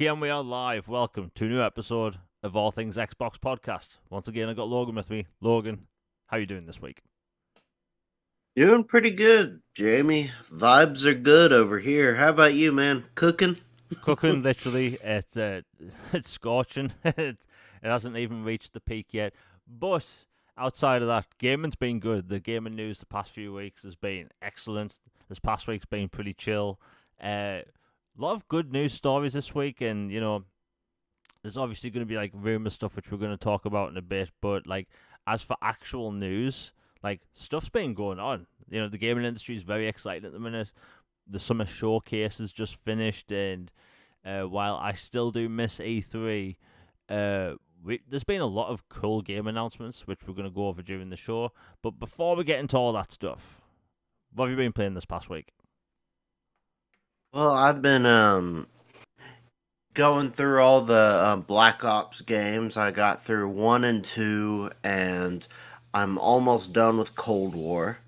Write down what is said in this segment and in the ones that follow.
Here we are live. Welcome to a new episode of All Things Xbox Podcast. Once again, I got Logan with me. Logan, how you doing this week? Doing pretty good, Jamie. Vibes are good over here. How about you, man? Cooking? Cooking, literally. It's scorching. It hasn't even reached the peak yet. But outside of that, gaming's been good. The gaming news the past few weeks has been excellent. This past week's been pretty chill. A lot of good news stories this week, and there's obviously going to be like rumor stuff which we're going to talk about in a bit. But like, as for actual news, like stuff's been going on. The gaming industry is very exciting at the minute. The summer showcase has just finished, and while I still do miss E3, there's been a lot of cool game announcements which we're going to go over during the show. But before we get into all that stuff, what have you been playing this past week? Well, I've been going through all the Black Ops games. I got through 1 and 2, and I'm almost done with Cold War.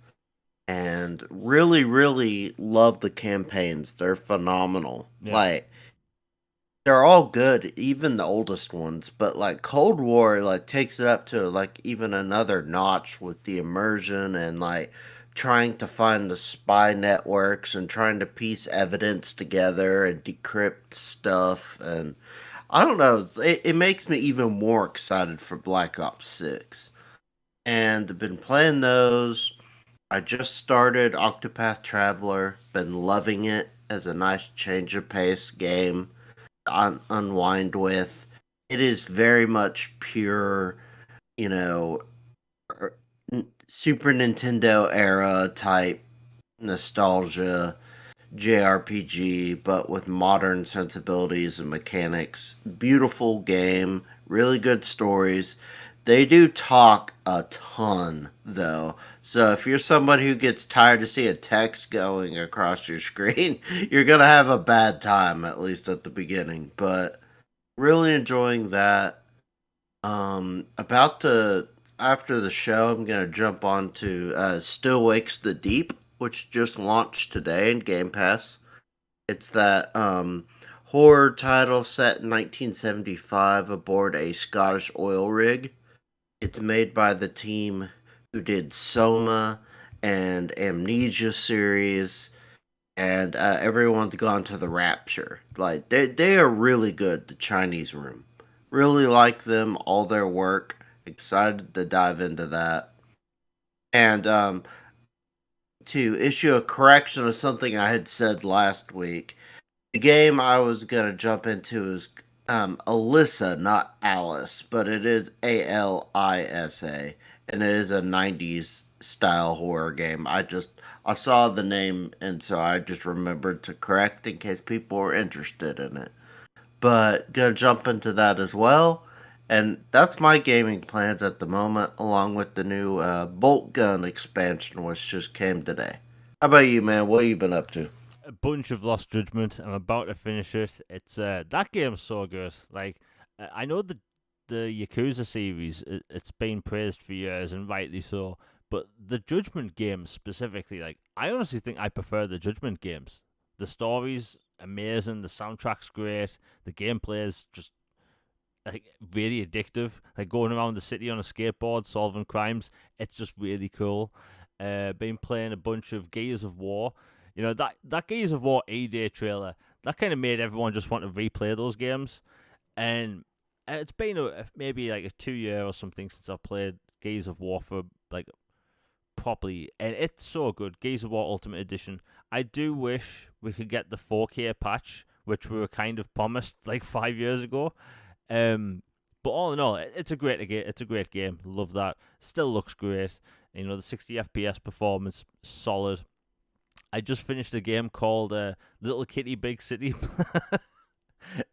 And really, really love the campaigns. They're phenomenal. Yeah, Like, they're all good, even the oldest ones. But like Cold War, like takes it up to like even another notch with the immersion and like trying to find the spy networks and trying to piece evidence together and decrypt stuff. And I don't know, it makes me even more excited for Black Ops 6. And I've been playing those. I just started Octopath Traveler, been loving it as a nice change of pace game unwind with. It is very much pure, you know, er, Super Nintendo era type nostalgia JRPG, but with modern sensibilities and mechanics. Beautiful game, really good stories. They do talk a ton, though. So if you're somebody who gets tired to see a text going across your screen, you're gonna have a bad time, at least at the beginning. But really enjoying that. About to After the show, I'm gonna jump on to Still Wakes the Deep, which just launched today in Game Pass. It's that horror title set in 1975 aboard a Scottish oil rig. It's made by the team who did Soma and Amnesia series, and everyone's gone to the Rapture. Like they are really good. The Chinese Room, really like them, all their work. Excited to dive into that. And to issue a correction of something I had said last week, the game I was gonna jump into is Alyssa, not Alice, but it is Alisa, and it is a '90s style horror game. I saw the name, and so I just remembered to correct in case people were interested in it. But gonna jump into that as well, and that's my gaming plans at the moment, along with the new Bolt Gun expansion, which just came today. How about you, man? What have you been up to? a bunch of Lost Judgment. I'm about to finish it. It's that game's so good. Like I know the Yakuza series, it's been praised for years and rightly so. But the Judgment games specifically, like I honestly think I prefer the Judgment games. The story's amazing. The soundtrack's great. The gameplay is just like really addictive. Like going around the city on a skateboard, solving crimes. It's just really cool. Been playing a bunch of Gears of War. That Gears of War E-Day trailer that kind of made everyone just want to replay those games. And it's been maybe like a 2 year or something since I've played Gears of War for like properly, and it's so good. Gears of War Ultimate Edition. I do wish we could get the 4K patch, which we were kind of promised like 5 years ago. But all in all, it's a great game. It's a great game. Love that. Still looks great. The 60 FPS performance solid. I just finished a game called Little Kitty Big City.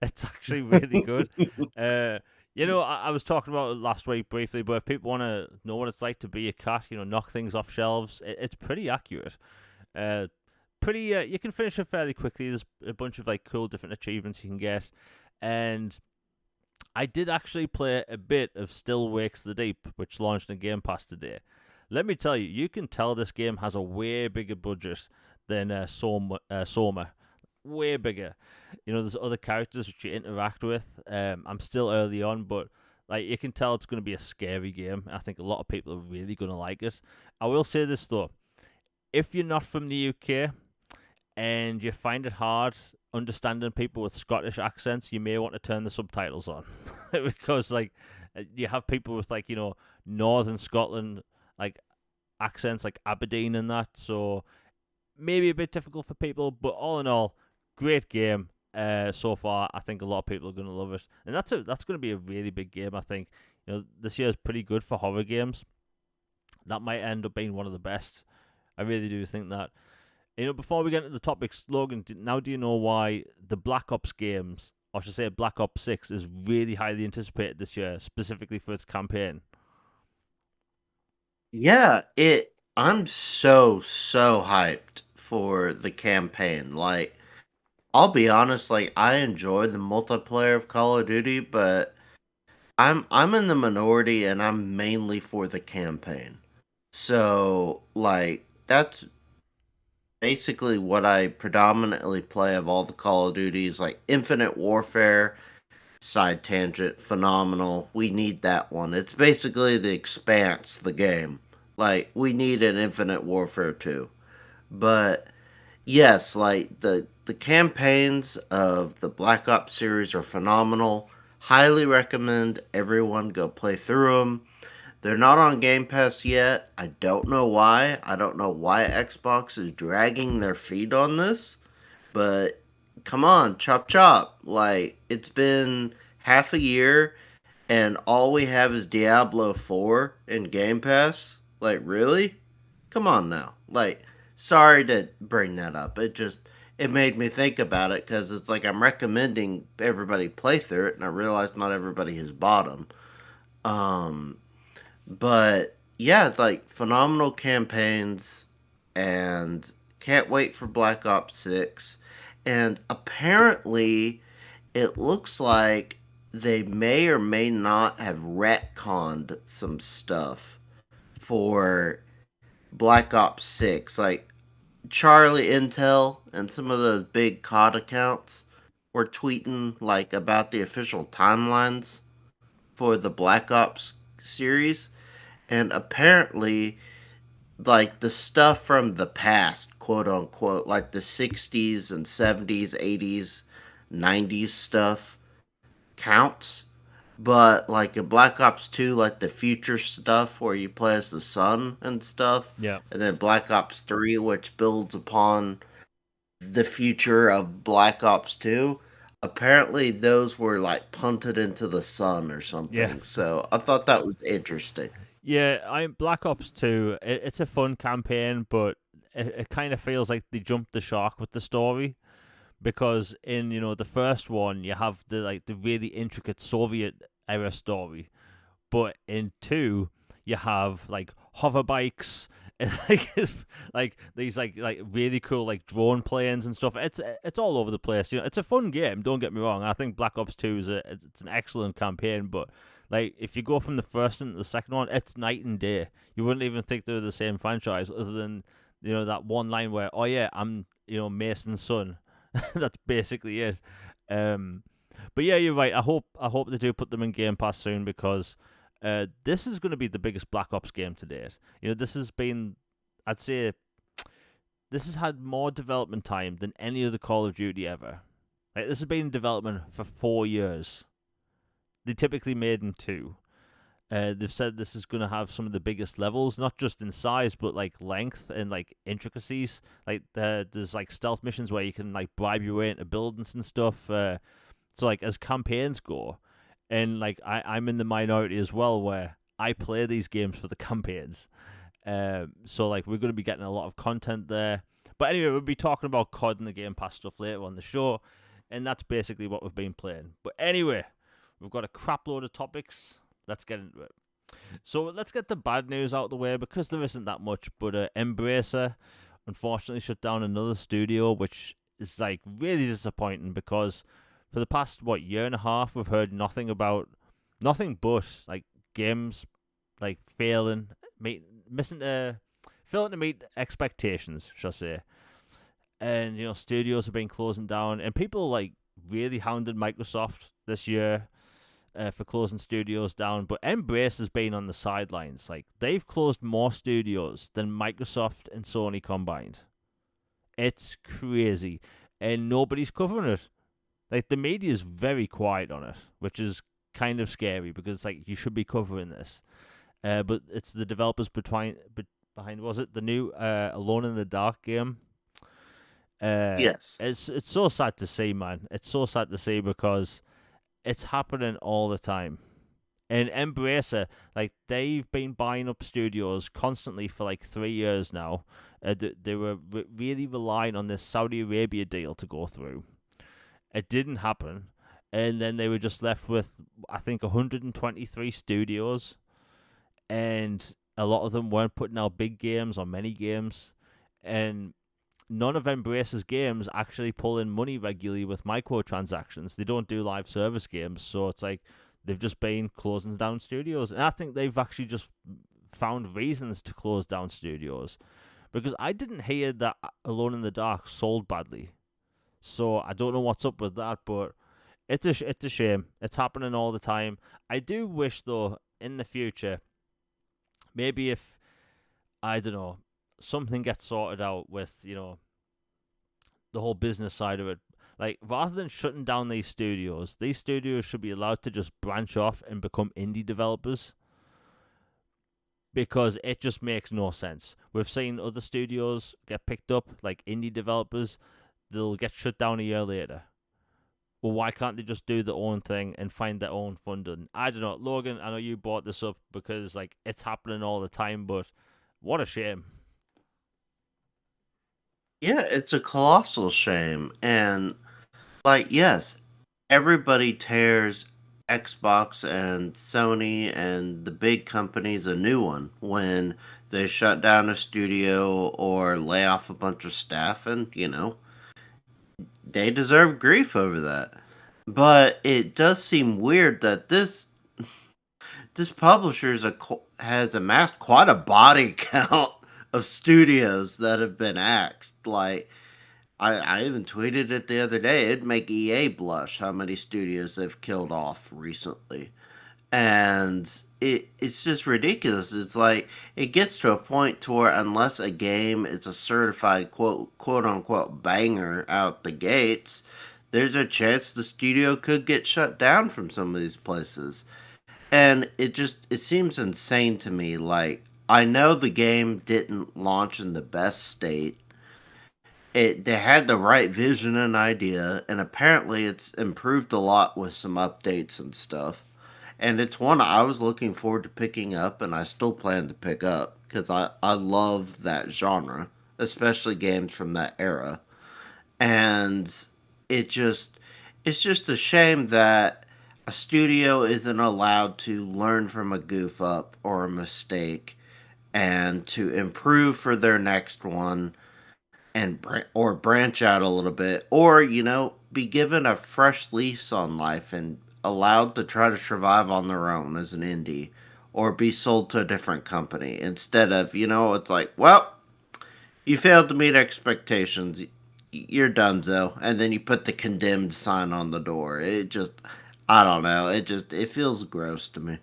It's actually really good. I was talking about it last week briefly, but if people want to know what it's like to be a cat, knock things off shelves, it's pretty accurate. Uh, you can finish it fairly quickly. There's a bunch of like cool different achievements you can get, and I did actually play a bit of Still Wakes the Deep, which launched in Game Pass today. Let me tell you, you can tell this game has a way bigger budget than Soma. way bigger. There's other characters which you interact with. I'm still early on, but like you can tell it's going to be a scary game. I think a lot of people are really going to like it. I will say this though, if you're not from the UK and you find it hard understanding people with Scottish accents, you may want to turn the subtitles on because like you have people with like Northern Scotland like accents like Aberdeen and that, so maybe a bit difficult for people, but all in all, great game. So far, I think a lot of people are going to love it, and that's going to be a really big game. I think this year is pretty good for horror games. That might end up being one of the best. I really do think that. Before we get into the topics, Logan, now do you know why the Black Ops games, or should I say Black Ops 6, is really highly anticipated this year, specifically for its campaign? Yeah, I'm so hyped for the campaign. Like, I'll be honest, like I enjoy the multiplayer of Call of Duty, but I'm in the minority and I'm mainly for the campaign. So, like that's basically what I predominantly play of all the Call of Duties, like Infinite Warfare, side tangent, phenomenal. We need that one. It's basically the Expanse, the game. Like we need an Infinite Warfare too. But yes, like the campaigns of the Black Ops series are phenomenal. Highly recommend everyone go play through them. They're not on Game Pass yet. I don't know why. I don't know why Xbox is dragging their feet on this, but come on, chop chop. Like it's been half a year and all we have is Diablo 4 in Game Pass. Like really? Come on now. Like sorry to bring that up. It made me think about it cuz it's like I'm recommending everybody play through it and I realize not everybody has bought them. Um but yeah, it's like phenomenal campaigns and can't wait for Black Ops 6. And apparently, it looks like they may or may not have retconned some stuff for Black Ops 6. Like Charlie Intel and some of those big COD accounts were tweeting like about the official timelines for the Black Ops series, and apparently like the stuff from the past, quote unquote, like the 60s and 70s, 80s, 90s stuff counts. But like in Black Ops 2, like the future stuff where you play as the sun and stuff, Yeah. and then Black Ops 3, which builds upon the future of Black Ops 2, apparently those were like punted into the sun or Yeah. something. So I thought that was interesting. Yeah, I'm Black Ops 2. It's a fun campaign, but it kind of feels like they jumped the shark with the story because in the first one you have the really intricate Soviet era story, but in 2 you have like hover bikes and like these like really cool like drone planes and stuff. It's all over the place. It's a fun game. Don't get me wrong. I think Black Ops 2 it's an excellent campaign, but like if you go from the first one to the second one, it's night and day. You wouldn't even think they're the same franchise, other than that one line where, oh yeah, I'm Mason's son. That's basically it. Um, but yeah, you're right. I hope they do put them in Game Pass soon because this is going to be the biggest Black Ops game to date. This has been, I'd say, this has had more development time than any other Call of Duty ever. Like, this has been in development for 4 years. They typically made in 2. They've said this is going to have some of the biggest levels, not just in size, but like length and like intricacies. Like there's like stealth missions where you can like bribe your way into buildings and stuff. So like as campaigns go, and like I'm in the minority as well, where I play these games for the campaigns. So like we're going to be getting a lot of content there. But anyway, we'll be talking about COD and the Game Pass stuff later on the show, and that's basically what we've been playing. But anyway, we've got a crap load of topics. Let's get into it. So let's get the bad news out of the way because there isn't that much. But Embracer unfortunately shut down another studio, which is like really disappointing because for the past year and a half we've heard nothing but like games like failing to meet expectations, shall I say. and studios have been closing down, and people like really hounded Microsoft this year for closing studios down. But Embrace has been on the sidelines. Like, they've closed more studios than Microsoft and Sony combined. It's crazy, and nobody's covering it. Like, the media is very quiet on it, which is kind of scary because it's like you should be covering this. But it's the developers behind was it the new Alone in the Dark game? Yes. It's so sad to see, man. It's so sad to see because it's happening all the time. And Embracer, like, they've been buying up studios constantly for like 3 years now. They were really relying on this Saudi Arabia deal to go through. It didn't happen, and then they were just left with, I think, 123 studios, and a lot of them weren't putting out big games or many games, and none of Embracer's games actually pull in money regularly with microtransactions. They don't do live service games, so it's like they've just been closing down studios. And I think they've actually just found reasons to close down studios. Because I didn't hear that Alone in the Dark sold badly. So I don't know what's up with that, but it's a shame. It's happening all the time. I do wish, though, in the future, maybe if, I don't know, something gets sorted out with, the whole business side of it. Like, rather than shutting down these studios should be allowed to just branch off and become indie developers, because it just makes no sense. We've seen other studios get picked up, like indie developers, they'll get shut down a year later. Well, why can't they just do their own thing and find their own funding? I don't know. Logan, I know you brought this up because, like, it's happening all the time, but what a shame. Yeah, it's a colossal shame. And, like, yes, everybody tears Xbox and Sony and the big companies a new one when they shut down a studio or lay off a bunch of staff, and, they deserve grief over that. But it does seem weird that this publisher has amassed quite a body count of studios that have been axed. Like, I even tweeted it the other day. It'd make EA blush how many studios they've killed off recently. And it's just ridiculous. It's like it gets to a point to where unless a game is a certified quote unquote banger out the gates, there's a chance the studio could get shut down from some of these places. And it seems insane to me. Like, I know the game didn't launch in the best state. They had the right vision and idea, and apparently it's improved a lot with some updates and stuff. And it's one I was looking forward to picking up, and I still plan to pick up because I love that genre, especially games from that era. And it just it's just a shame that a studio isn't allowed to learn from a goof up or a mistake and to improve for their next one, and or branch out a little bit, or be given a fresh lease on life and allowed to try to survive on their own as an indie, or be sold to a different company instead of, it's like, well, you failed to meet expectations, you're donezo, and then you put the condemned sign on the door. It just, I don't know, it feels gross to me.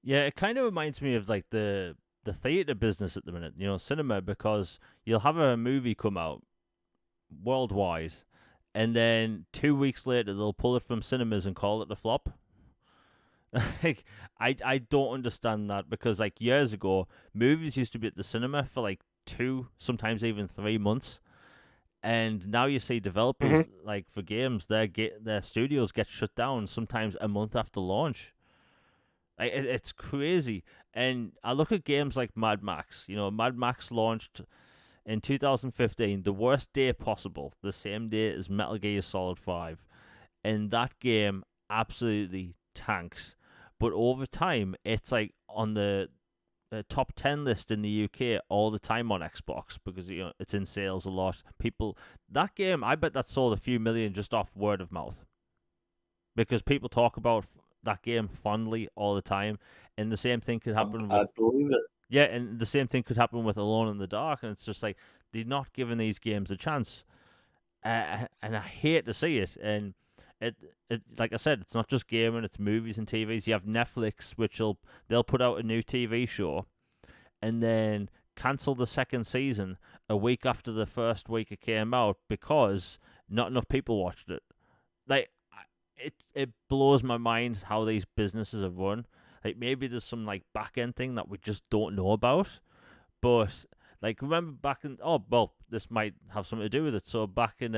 Yeah, it kind of reminds me of like the theater business at the minute, cinema, because you'll have a movie come out worldwide, and then 2 weeks later they'll pull it from cinemas and call it a flop. Like, I don't understand that, because like years ago, movies used to be at the cinema for like 2, sometimes even 3 months, and now you see developers, Hmm. like for games, their studios get shut down sometimes a month after launch. Like, it's crazy. And I look at games like Mad Max. Mad Max launched in 2015, the worst day possible, the same day as Metal Gear Solid 5. And that game absolutely tanks. But over time, it's like on the top 10 list in the UK all the time on Xbox, because it's in sales a lot. That game, I bet that sold a few million just off word of mouth, because people talk about that game fondly all the time. And the same thing could happen I with believe it. yeah, and the same thing could happen with Alone in the Dark, and it's just like they're not giving these games a chance, and I hate to see it. And it like I said, it's not just gaming; it's movies and TVs. You have Netflix, they'll put out a new TV show, and then cancel the second season a week after the first week it came out because not enough people watched it. Like it blows my mind how these businesses are run. Like maybe there's some like back end thing that we just don't know about. But like remember back in this might have something to do with it. So back in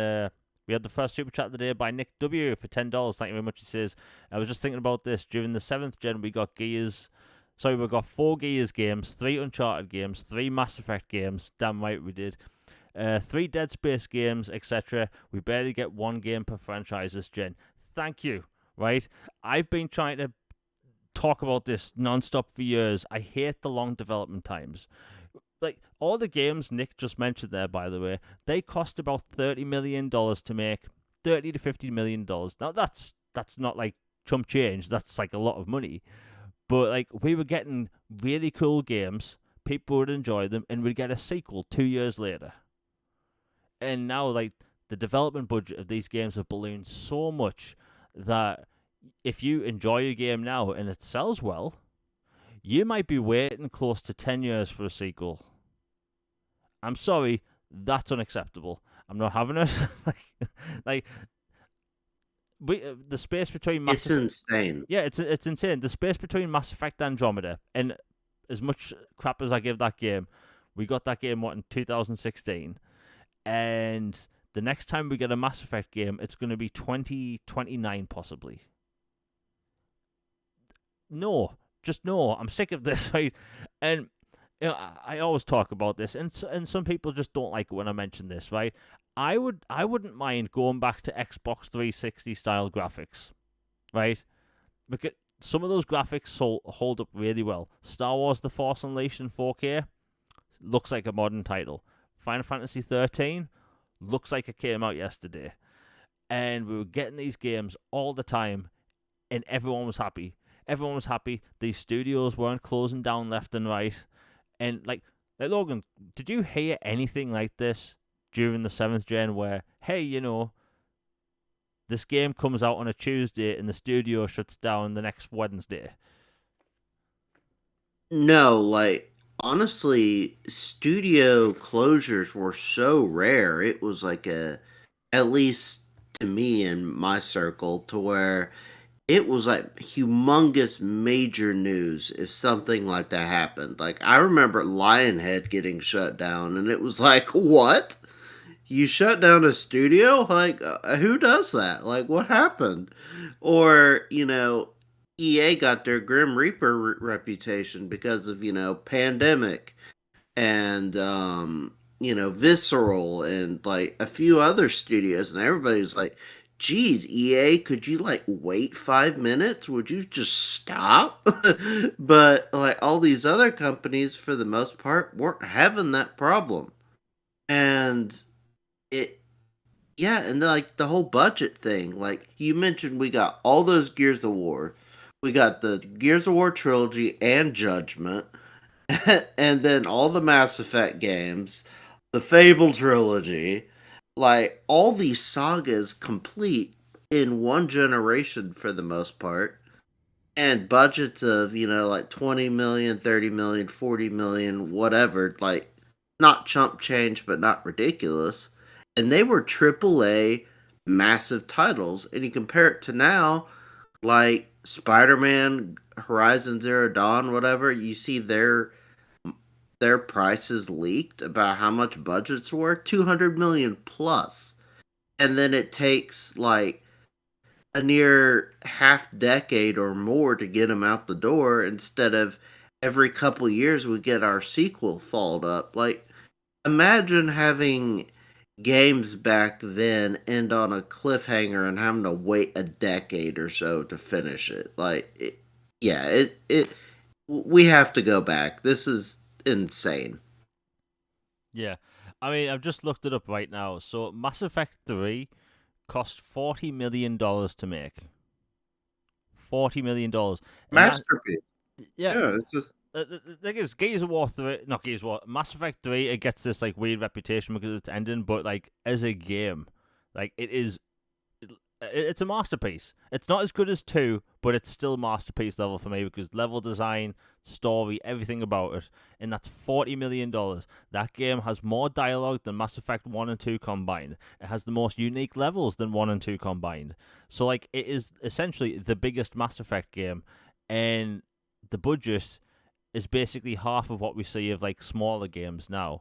we had the first super chat of the day by Nick W for $10. Thank you very much. He says, I was just thinking about this. During the 7th gen we got we got 4 Gears games, 3 Uncharted games, 3 Mass Effect games. Damn right we did. 3 Dead Space games, etc. We barely get 1 game per franchise this gen. Thank you, right? I've been trying to talk about this non-stop for years. I hate the long development times. Like, all the games Nick just mentioned there, by the way, they cost about $30 million to make. $30 to $50 million. Now, that's not, like, chump change. That's, like, a lot of money. But, like, we were getting really cool games. People would enjoy them, and we'd get a sequel 2 years later. And now, like, the development budget of these games have ballooned so much that if you enjoy a game now and it sells well, you might be waiting close to 10 years for a sequel. I'm sorry, that's unacceptable. I'm not having it. The space between It's insane. Yeah, it's insane. The space between Mass Effect Andromeda, and as much crap as I give that game, we got that game in 2016, and the next time we get a Mass Effect game, it's going to be 2029 possibly. No, just no. I'm sick of this, right? And I always talk about this, and some people just don't like it when I mention this, right? I wouldn't mind going back to Xbox 360 style graphics, right? Because some of those graphics hold up really well. Star Wars: The Force Unleashed in 4K looks like a modern title. Final Fantasy 13 looks like it came out yesterday, and we were getting these games all the time, and everyone was happy. Everyone was happy. These studios weren't closing down left and right. And, like Logan, did you hear anything like this during the 7th gen where, hey, this game comes out on a Tuesday and the studio shuts down the next Wednesday? No, like, honestly, studio closures were so rare. It was like at least to me in my circle, to where it was like humongous major news if something like that happened. Like, I remember Lionhead getting shut down, and it was like, what? You shut down a studio? Like, who does that? Like, what happened? Or, EA got their Grim Reaper reputation because of, Pandemic and, Visceral and, like, a few other studios. And everybody was like, geez, EA, could you, like, wait 5 minutes? Would you just stop? But, like, all these other companies, for the most part, weren't having that problem. And it, yeah, and like the whole budget thing, like you mentioned, we got all those Gears of War, we got the Gears of War trilogy and Judgment, and then all the Mass Effect games, the Fable trilogy, like all these sagas complete in one generation for the most part, and budgets of like 20 million, 30 million, 40 million, whatever, like not chump change but not ridiculous, and they were AAA massive titles. And you compare it to now, like Spider-Man, Horizon Zero Dawn, whatever, you see their prices leaked about how much budgets were, 200 million plus. And then it takes like a near half decade or more to get them out the door, instead of every couple years we get our sequel followed up. Like, imagine having games back then end on a cliffhanger and having to wait a decade or so to finish it. Like, we have to go back. This is insane. Yeah. I mean, I've just looked it up right now. So Mass Effect 3 cost $40 million to make. $40 million. Masterpiece. Yeah. Yeah, it's just the thing is, Gears of War 3, not Gears of War, Mass Effect 3, it gets this like weird reputation because of its ending, but like as a game, like it's a masterpiece. It's not as good as 2, but it's still masterpiece level for me because level design, story, everything about it, and that's $40 million. That game has more dialogue than Mass Effect 1 and 2 combined. It has the most unique levels than 1 and 2 combined. So, like, it is essentially the biggest Mass Effect game, and the budget is basically half of what we see of, like, smaller games now.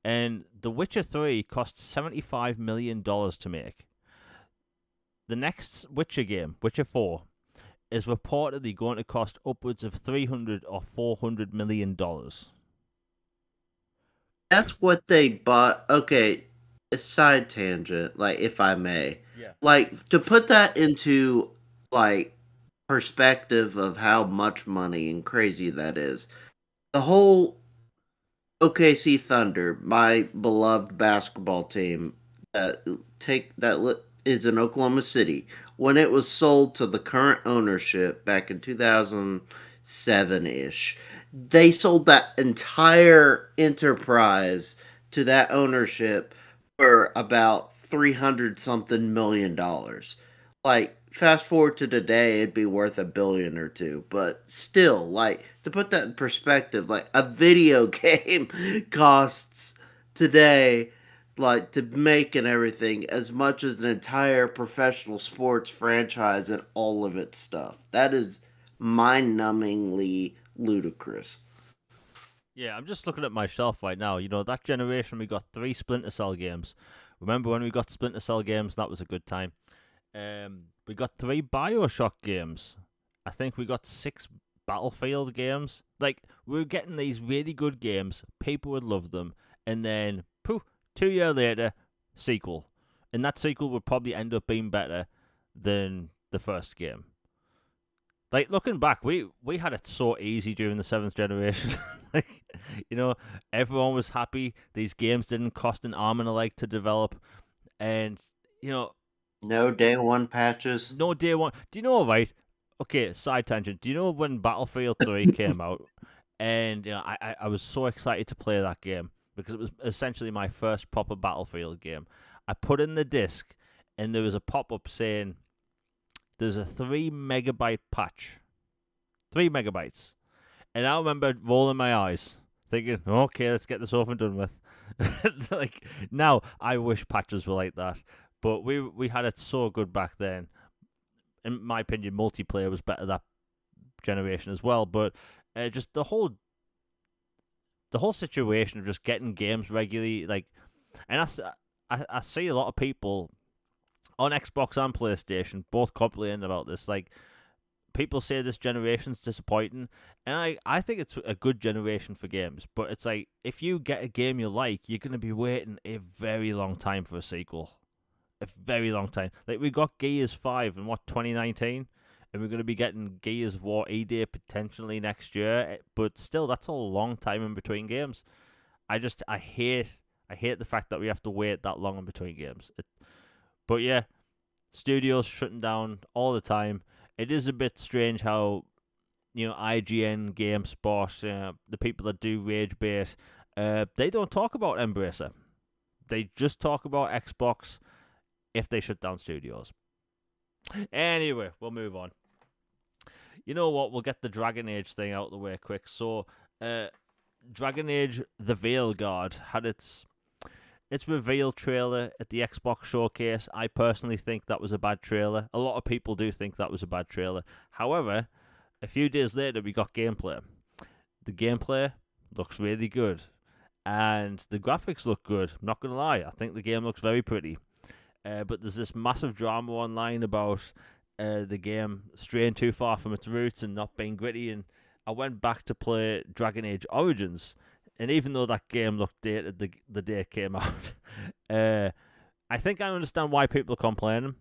And The Witcher 3 cost $75 million to make. The next Witcher game, Witcher 4, is reportedly going to cost upwards of $300 or $400 million. That's what they bought. Okay, a side tangent, like if I may. Yeah. Like to put that into like perspective of how much money and crazy that is. The whole OKC Thunder, my beloved basketball team is in Oklahoma City. When it was sold to the current ownership back in 2007 ish, they sold that entire enterprise to that ownership for about 300 something $1 million. Like, fast forward to today, it'd be worth a billion or two. But still, like, to put that in perspective, like, a video game costs today, like, to make and everything, as much as an entire professional sports franchise and all of its stuff. That is mind-numbingly ludicrous. Yeah, I'm just looking at my shelf right now. You know, that generation, we got 3 Splinter Cell games. Remember when we got Splinter Cell games? That was a good time. We got 3 Bioshock games. I think we got 6 Battlefield games. Like, we were getting these really good games. People would love them. And then, poof, 2 years later, sequel. And that sequel would probably end up being better than the first game. Like, looking back, we had it so easy during the 7th generation. Like, you know, everyone was happy. These games didn't cost an arm and a leg to develop. And, you know, No day one patches. no day one. Do you know, right? Okay, side tangent. Do you know when Battlefield 3 came out? And, you know, I was so excited to play that game because it was essentially my first proper Battlefield game. I put in the disc, and there was a pop-up saying, there's a 3 megabyte patch. 3 megabytes. And I remember rolling my eyes, thinking, okay, let's get this over and done with. Like, now, I wish patches were like that. But we had it so good back then. In my opinion, multiplayer was better that generation as well. But just the whole situation of just getting games regularly, like, and I see a lot of people on Xbox and PlayStation both complaining about this. Like, people say this generation's disappointing, and I think it's a good generation for games. But it's like, if you get a game you like, you're going to be waiting a very long time for a sequel. A very long time. Like, we got Gears 5 in, 2019? And we're going to be getting Gears of War E-Day potentially next year. But still, that's a long time in between games. I hate the fact that we have to wait that long in between games. But yeah, studios shutting down all the time. It is a bit strange how, you know, IGN, GameSpot, the people that do Rage Bait, they don't talk about Embracer. They just talk about Xbox if they shut down studios. Anyway, we'll move on. You know what? We'll get the Dragon Age thing out of the way quick. So, Dragon Age The Veilguard had its reveal trailer at the Xbox showcase. I personally think that was a bad trailer. A lot of people do think that was a bad trailer. However, a few days later, we got gameplay. The gameplay looks really good. And the graphics look good. I'm not going to lie. I think the game looks very pretty. But there's this massive drama online about the game straying too far from its roots and not being gritty. And I went back to play Dragon Age Origins. And even though that game looked dated the day it came out, I think I understand why people are complaining.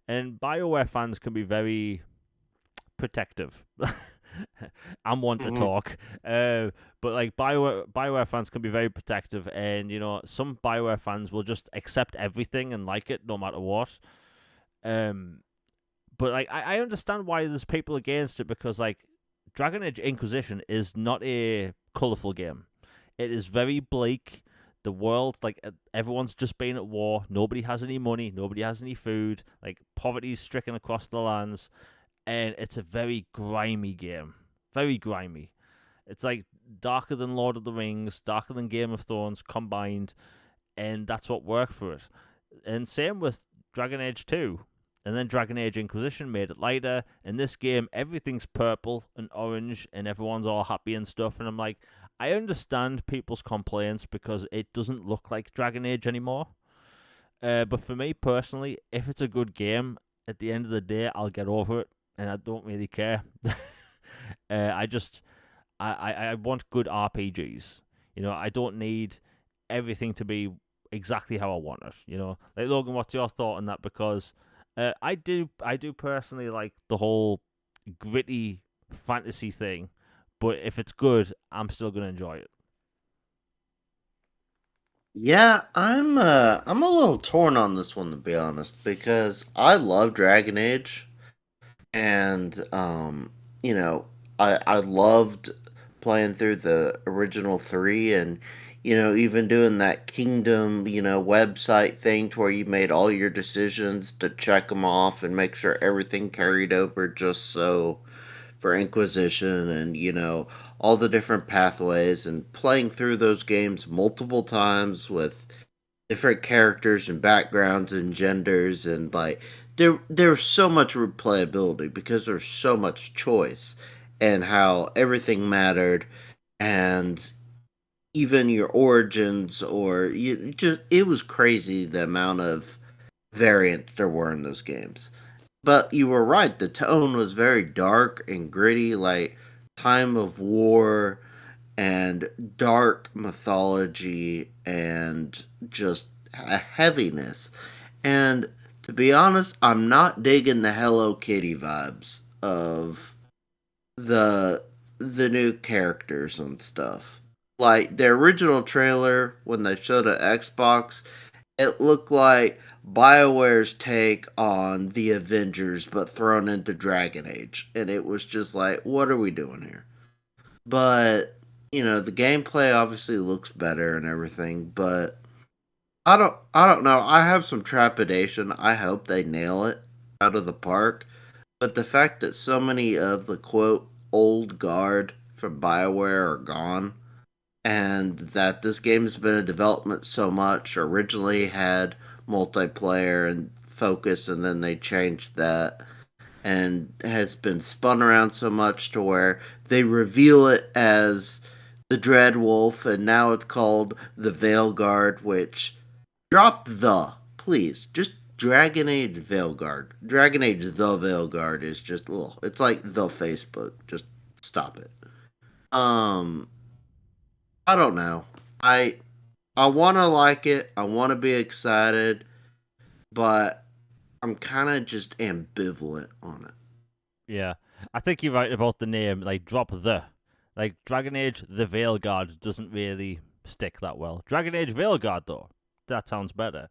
And BioWare fans can be very protective. I'm one to talk. But like BioWare fans can be very protective, and you know, some BioWare fans will just accept everything and like it no matter what. But like I understand why there's people against it, because like Dragon Age Inquisition is not a colorful game. It is very bleak. The world, like everyone's just been at war. Nobody has any money. Nobody has any food. Like poverty's stricken across the lands, and it's a very grimy game. Very grimy. It's like darker than Lord of the Rings, darker than Game of Thrones combined, and that's what worked for it. And same with Dragon Age 2. And then Dragon Age Inquisition made it lighter. In this game, everything's purple and orange, and everyone's all happy and stuff. And I'm like, I understand people's complaints because it doesn't look like Dragon Age anymore. But for me personally, if it's a good game, at the end of the day, I'll get over it, and I don't really care. I just, I want good RPGs. I don't need everything to be exactly how I want it. Like Logan, what's your thought on that? Because I do personally like the whole gritty fantasy thing, but if it's good, I'm still gonna enjoy it. Yeah, I'm a little torn on this one to be honest because I love Dragon Age and you know I loved playing through the original 3 and even doing that kingdom website thing to where you made all your decisions to check them off and make sure everything carried over just so for Inquisition and all the different pathways and playing through those games multiple times with different characters and backgrounds and genders and like there's so much replayability because there's so much choice and how everything mattered and even your origins or you just it was crazy the amount of variants there were in those games. But you were right, the tone was very dark and gritty, like time of war and dark mythology and just a heaviness. And to be honest, I'm not digging the Hello Kitty vibes of the the new characters and stuff. Like the original trailer when they showed an Xbox, it looked like BioWare's take on the Avengers but thrown into Dragon Age. And it was just like, what are we doing here? But, the gameplay obviously looks better and everything, but I don't know. I have some trepidation. I hope they nail it out of the park. But the fact that so many of the quote old guard from BioWare are gone and that this game has been in development so much, originally had multiplayer and focus and then they changed that and has been spun around so much to where they reveal it as the Dread Wolf and now it's called the Veilguard, which drop the please just Dragon Age Veilguard. Dragon Age the Veilguard is just it's like the Facebook. Just stop it. Um I don't know. I I want to like it. I want to be excited, but I'm kind of just ambivalent on it. Yeah, I think you're right about the name. Like, drop the. Like, Dragon Age the Veilguard doesn't really stick that well. Dragon Age Veilguard, though, that sounds better.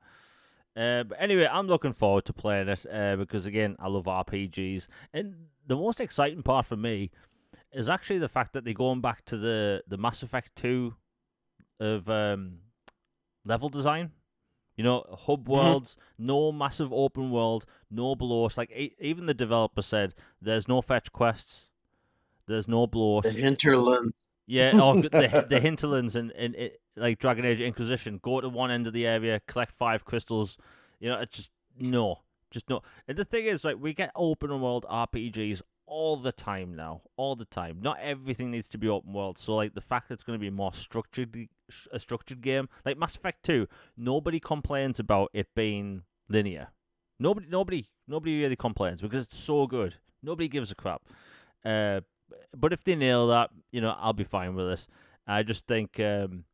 But anyway, I'm looking forward to playing it because, again, I love RPGs. And the most exciting part for me is actually the fact that they're going back to the Mass Effect 2 of level design. Hub Mhm. worlds, no massive open world, no bloat. Like, even the developer said, there's no fetch quests, there's no The bloat. hinterlands. Yeah, or the hinterlands and like Dragon Age Inquisition. Go to one end of the area, collect 5 crystals. It's just no. And the thing is, like, we get open world RPGs all the time now, all the time. Not everything needs to be open world. So, like, the fact that it's going to be more a structured game, like Mass Effect 2, nobody complains about it being linear. Nobody really complains because it's so good. Nobody gives a crap. Uh, but if they nail that, I'll be fine with it. I just think, going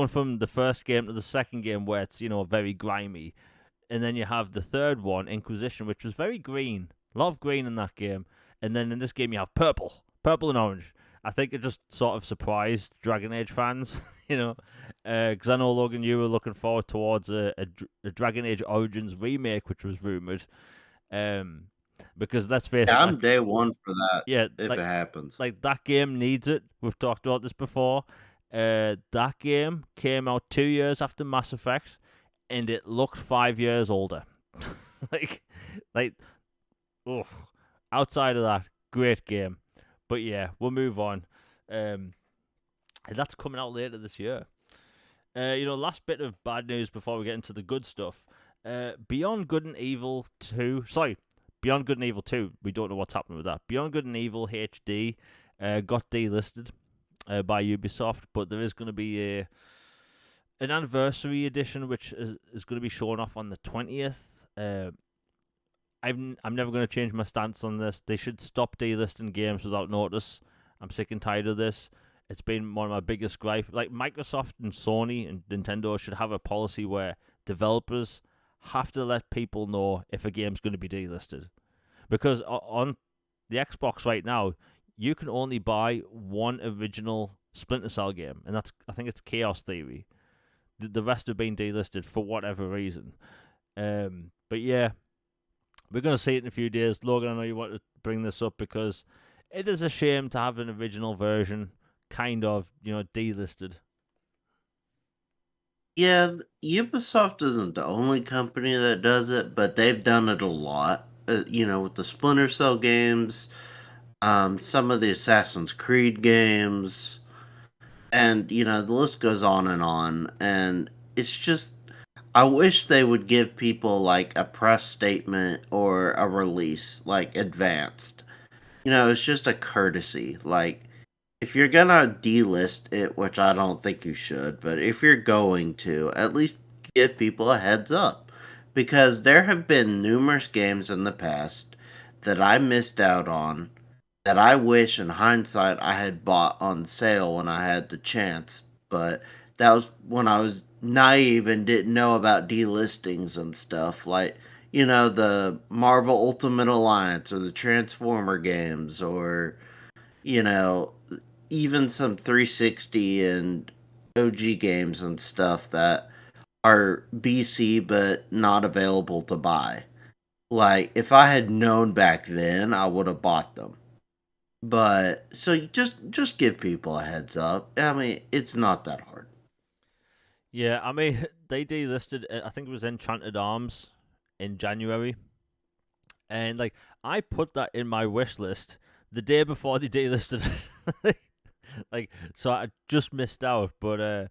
from the first game to the second game where it's, very grimy, and then you have the third one, Inquisition, which was very green, a lot of green in that game, and then in this game you have purple and orange. I think it just sort of surprised Dragon Age fans, because I know, Logan, you were looking forward towards a Dragon Age Origins remake, which was rumored. Um, because let's face it, Yeah, I'm day one for that yeah, if it happens. like that game needs it. We've talked about this before. That game came out 2 years after Mass Effect, and it looked 5 years older. like, like, oh, outside of that, great game. But yeah, we'll move on. And that's coming out later this year. Last bit of bad news before we get into the good stuff. Beyond Good and Evil 2, sorry, Beyond Good and Evil 2, we don't know what's happening with that. Beyond Good and Evil HD got delisted by Ubisoft, but there is going to be an anniversary edition which is going to be shown off on the 20th. I'm never going to change my stance on this. They should stop delisting games without notice. I'm sick and tired of this. It's been one of my biggest gripes. Like Microsoft and Sony and Nintendo should have a policy where developers have to let people know if a game's going to be delisted. Because on the Xbox right now, you can only buy one original Splinter Cell game, and I think it's Chaos Theory. The rest have been delisted for whatever reason. But yeah, we're going to see it in a few days. Logan, I know you want to bring this up because it is a shame to have an original version kind of, delisted. Yeah, Ubisoft isn't the only company that does it, but they've done it a lot. With the Splinter Cell games, some of the Assassin's Creed games, and the list goes on and on. And it's just, I wish they would give people like a press statement or a release, like advanced. It's just a courtesy. Like, if you're gonna delist it, which I don't think you should, but if you're going to, at least give people a heads up. Because there have been numerous games in the past that I missed out on that I wish in hindsight I had bought on sale when I had the chance. But that was when I was naive and didn't know about delistings and stuff. Like, the Marvel Ultimate Alliance or the Transformer games or, you know, even some 360 and OG games and stuff that are BC but not available to buy. Like, if I had known back then, I would have bought them. But so just give people a heads up. I mean, it's not that hard. Yeah, I mean, they delisted, I think it was Enchanted Arms in January. And, like, I put that in my wish list the day before they delisted it. Like, so I just missed out. But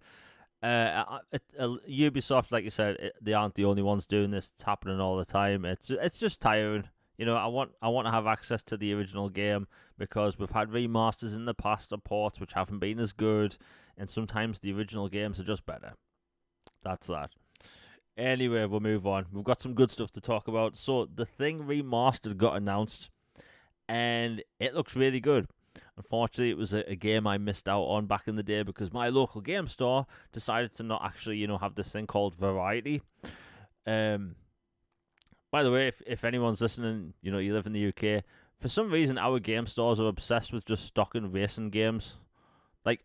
Ubisoft, like you said, they aren't the only ones doing this. It's happening all the time. It's just tiring. I want to have access to the original game because we've had remasters in the past or ports which haven't been as good, and sometimes the original games are just better. That's that. Anyway, we'll move on. We've got some good stuff to talk about. So, The Thing Remastered got announced, and it looks really good. Unfortunately, it was a game I missed out on back in the day because my local game store decided to not actually, have this thing called Variety. Um, by the way, if anyone's listening, you live in the UK, for some reason our game stores are obsessed with just stocking racing games. Like,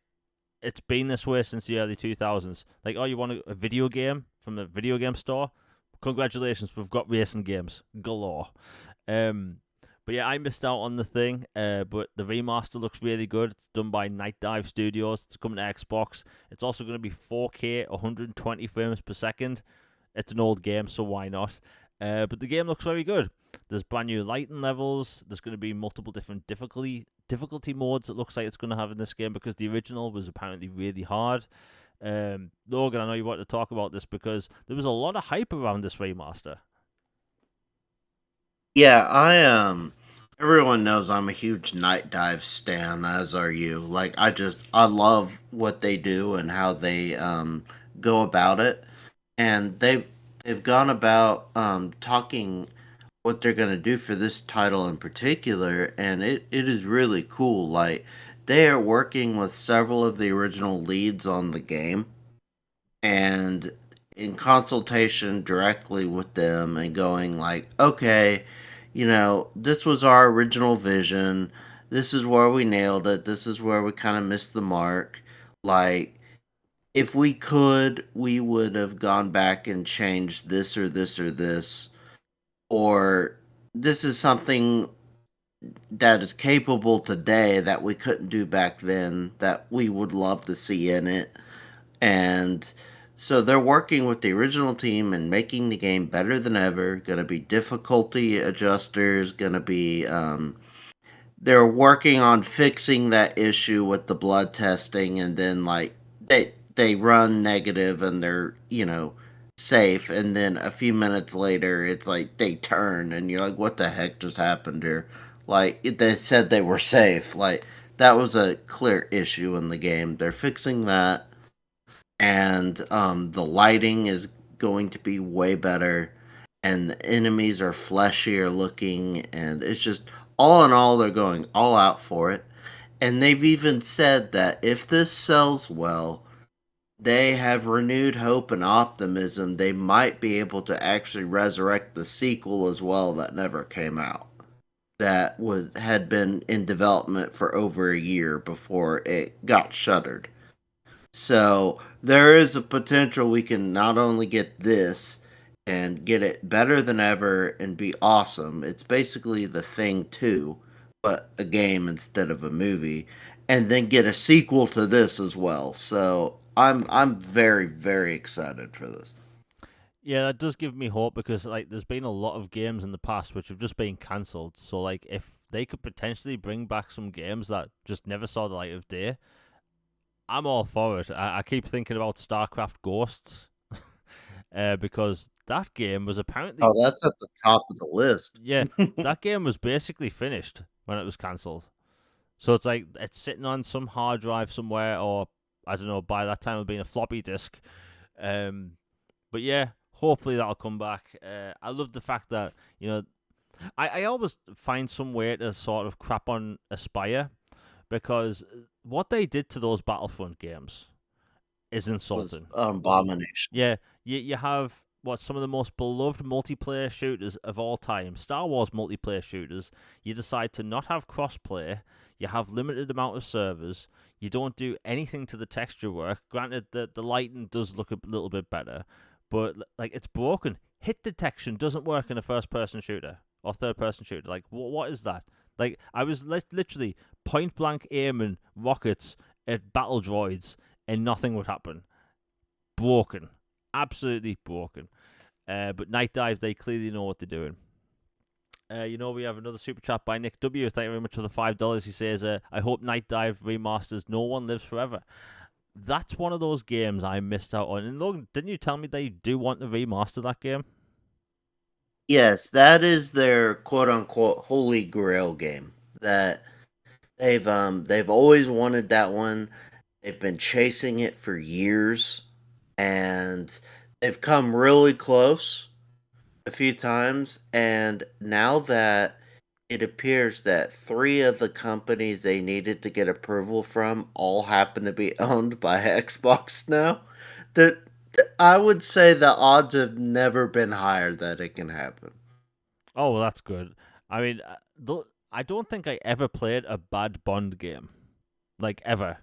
it's been this way since the early 2000s. Like, oh, you want a video game from the video game store? Congratulations, we've got racing games galore. But yeah, I missed out on The Thing, but the remaster looks really good. It's done by Nightdive Studios. It's coming to Xbox. It's also going to be 4K, 120 frames per second. It's an old game, so why not? But the game looks very good. There's brand new lighting levels. There's going to be multiple different difficulty modes it looks like it's going to have in this game because the original was apparently really hard. Logan, I know you want to talk about this because there was a lot of hype around this remaster. Yeah, I everyone knows I'm a huge Night Dive stan, as are you. Like, I love what they do and how they go about it. And they've gone about talking what they're gonna do for this title in particular, and it is really cool. Like, they are working with several of the original leads on the game and in consultation directly with them and going like, okay, this was our original vision. This is where we nailed it. This is where we kind of missed the mark. Like, if we could, we would have gone back and changed this or this or this. Or this is something that is capable today that we couldn't do back then that we would love to see in it. And so they're working with the original team and making the game better than ever. Going to be difficulty adjusters, going to be they're working on fixing that issue with the blood testing, and then like they run negative and they're safe, and then a few minutes later it's like they turn and you're like, what the heck just happened here? Like they said they were safe. Like that was a clear issue in the game. They're fixing that, and the lighting is going to be way better, and the enemies are fleshier looking, and it's just all in all they're going all out for it. And they've even said that if this sells well, they have renewed hope and optimism they might be able to actually resurrect the sequel as well that never came out, that had been in development for over a year before it got shuttered. So there is a potential we can not only get this and get it better than ever and be awesome. It's basically the Thing 2, but a game instead of a movie, and then get a sequel to this as well. So I'm very very excited for this. Yeah, that does give me hope because like there's been a lot of games in the past which have just been cancelled. So like if they could potentially bring back some games that just never saw the light of day, I'm all for it. I keep thinking about StarCraft Ghosts because that game was apparently, Oh, that's at the top of the list. yeah, that game was basically finished when it was cancelled. So it's like it's sitting on some hard drive somewhere, or I don't know. By that time, it'll be in a floppy disk. Um, but yeah, hopefully that'll come back. I love the fact that I always find some way to sort of crap on Aspire because what they did to those Battlefront games is Was insulting. Abomination. Yeah, you have what some of the most beloved multiplayer shooters of all time, Star Wars multiplayer shooters. You decide to not have crossplay. You have limited amount of servers. You don't do anything to the texture work. Granted, the lighting does look a little bit better, but like it's broken. Hit detection doesn't work in a first-person shooter or third-person shooter. Like what is that? Like I was literally point blank aiming rockets at battle droids and nothing would happen. Broken, absolutely broken. But Nightdive, they clearly know what they're doing. We have another super chat by Nick W. Thank you very much for the $5. He says, "I hope Nightdive remasters No One Lives Forever." That's one of those games I missed out on. And Logan, didn't you tell me they do want to remaster that game? Yes, that is their quote unquote holy grail game. That they've always wanted that one. They've been chasing it for years, and they've come really close a few times. And now that it appears that three of the companies they needed to get approval from all happen to be owned by Xbox now, that I would say the odds have never been higher that it can happen. Oh, well, that's good. I mean, I don't think I ever played a bad Bond game, like ever.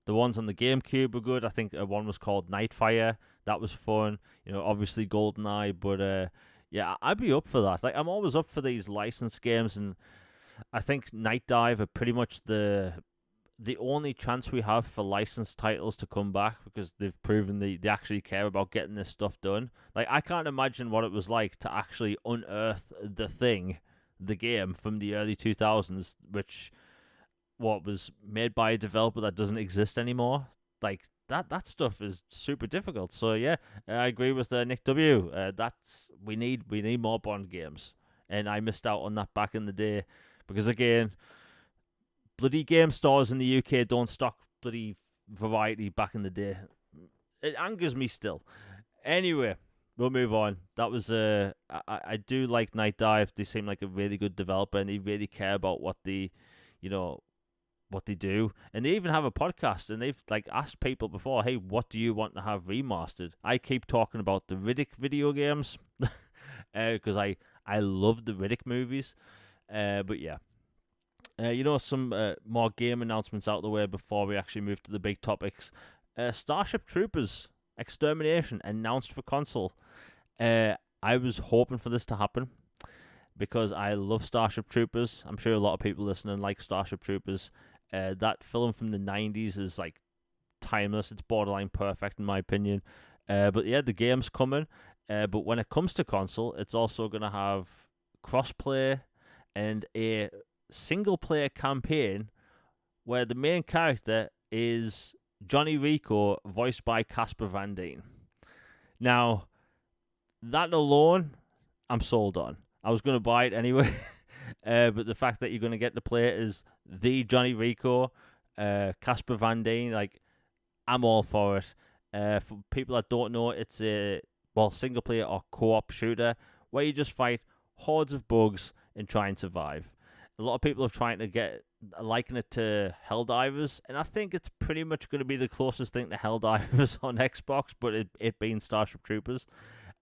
The ones on the GameCube were good. I think one was called Nightfire. That was fun. Obviously GoldenEye, but yeah, I'd be up for that. Like I'm always up for these licensed games, and I think Nightdive are pretty much the only chance we have for licensed titles to come back because they've proven they actually care about getting this stuff done. Like I can't imagine what it was like to actually unearth the game from the early 2000s, which what was made by a developer that doesn't exist anymore. Like that stuff is super difficult. So yeah, I agree with Nick W. That's we need more Bond games, and I missed out on that back in the day because again, bloody game stores in the UK don't stock bloody variety back in the day. It angers me still. Anyway, we'll move on. That was I do like Nightdive. They seem like a really good developer, and they really care about you know, what they do, and they even have a podcast, and they've like asked people before, hey, what do you want to have remastered? I keep talking about the Riddick video games because I love the Riddick movies, but yeah. Some more game announcements out the way before we actually move to the big topics. Starship Troopers Extermination announced for console. I was hoping for this to happen. because I love Starship Troopers. I'm sure a lot of people listening like Starship Troopers. That film from the 90s is like timeless. It's borderline perfect in my opinion. But yeah, the game's coming. But when it comes to console, it's also going to have crossplay and a single player campaign where the main character is Johnny Rico, voiced by Casper Van Dien. Now, that alone, I'm sold on. I was going to buy it anyway, but the fact that you're going to get to play it as the Johnny Rico, Casper Van Dien, like, I'm all for it. For people that don't know, it's a single player or co-op shooter where you just fight hordes of bugs and try and survive. A lot of people are trying to get liken it to Helldivers, and I think it's pretty much going to be the closest thing to Helldivers on Xbox, but it being Starship Troopers.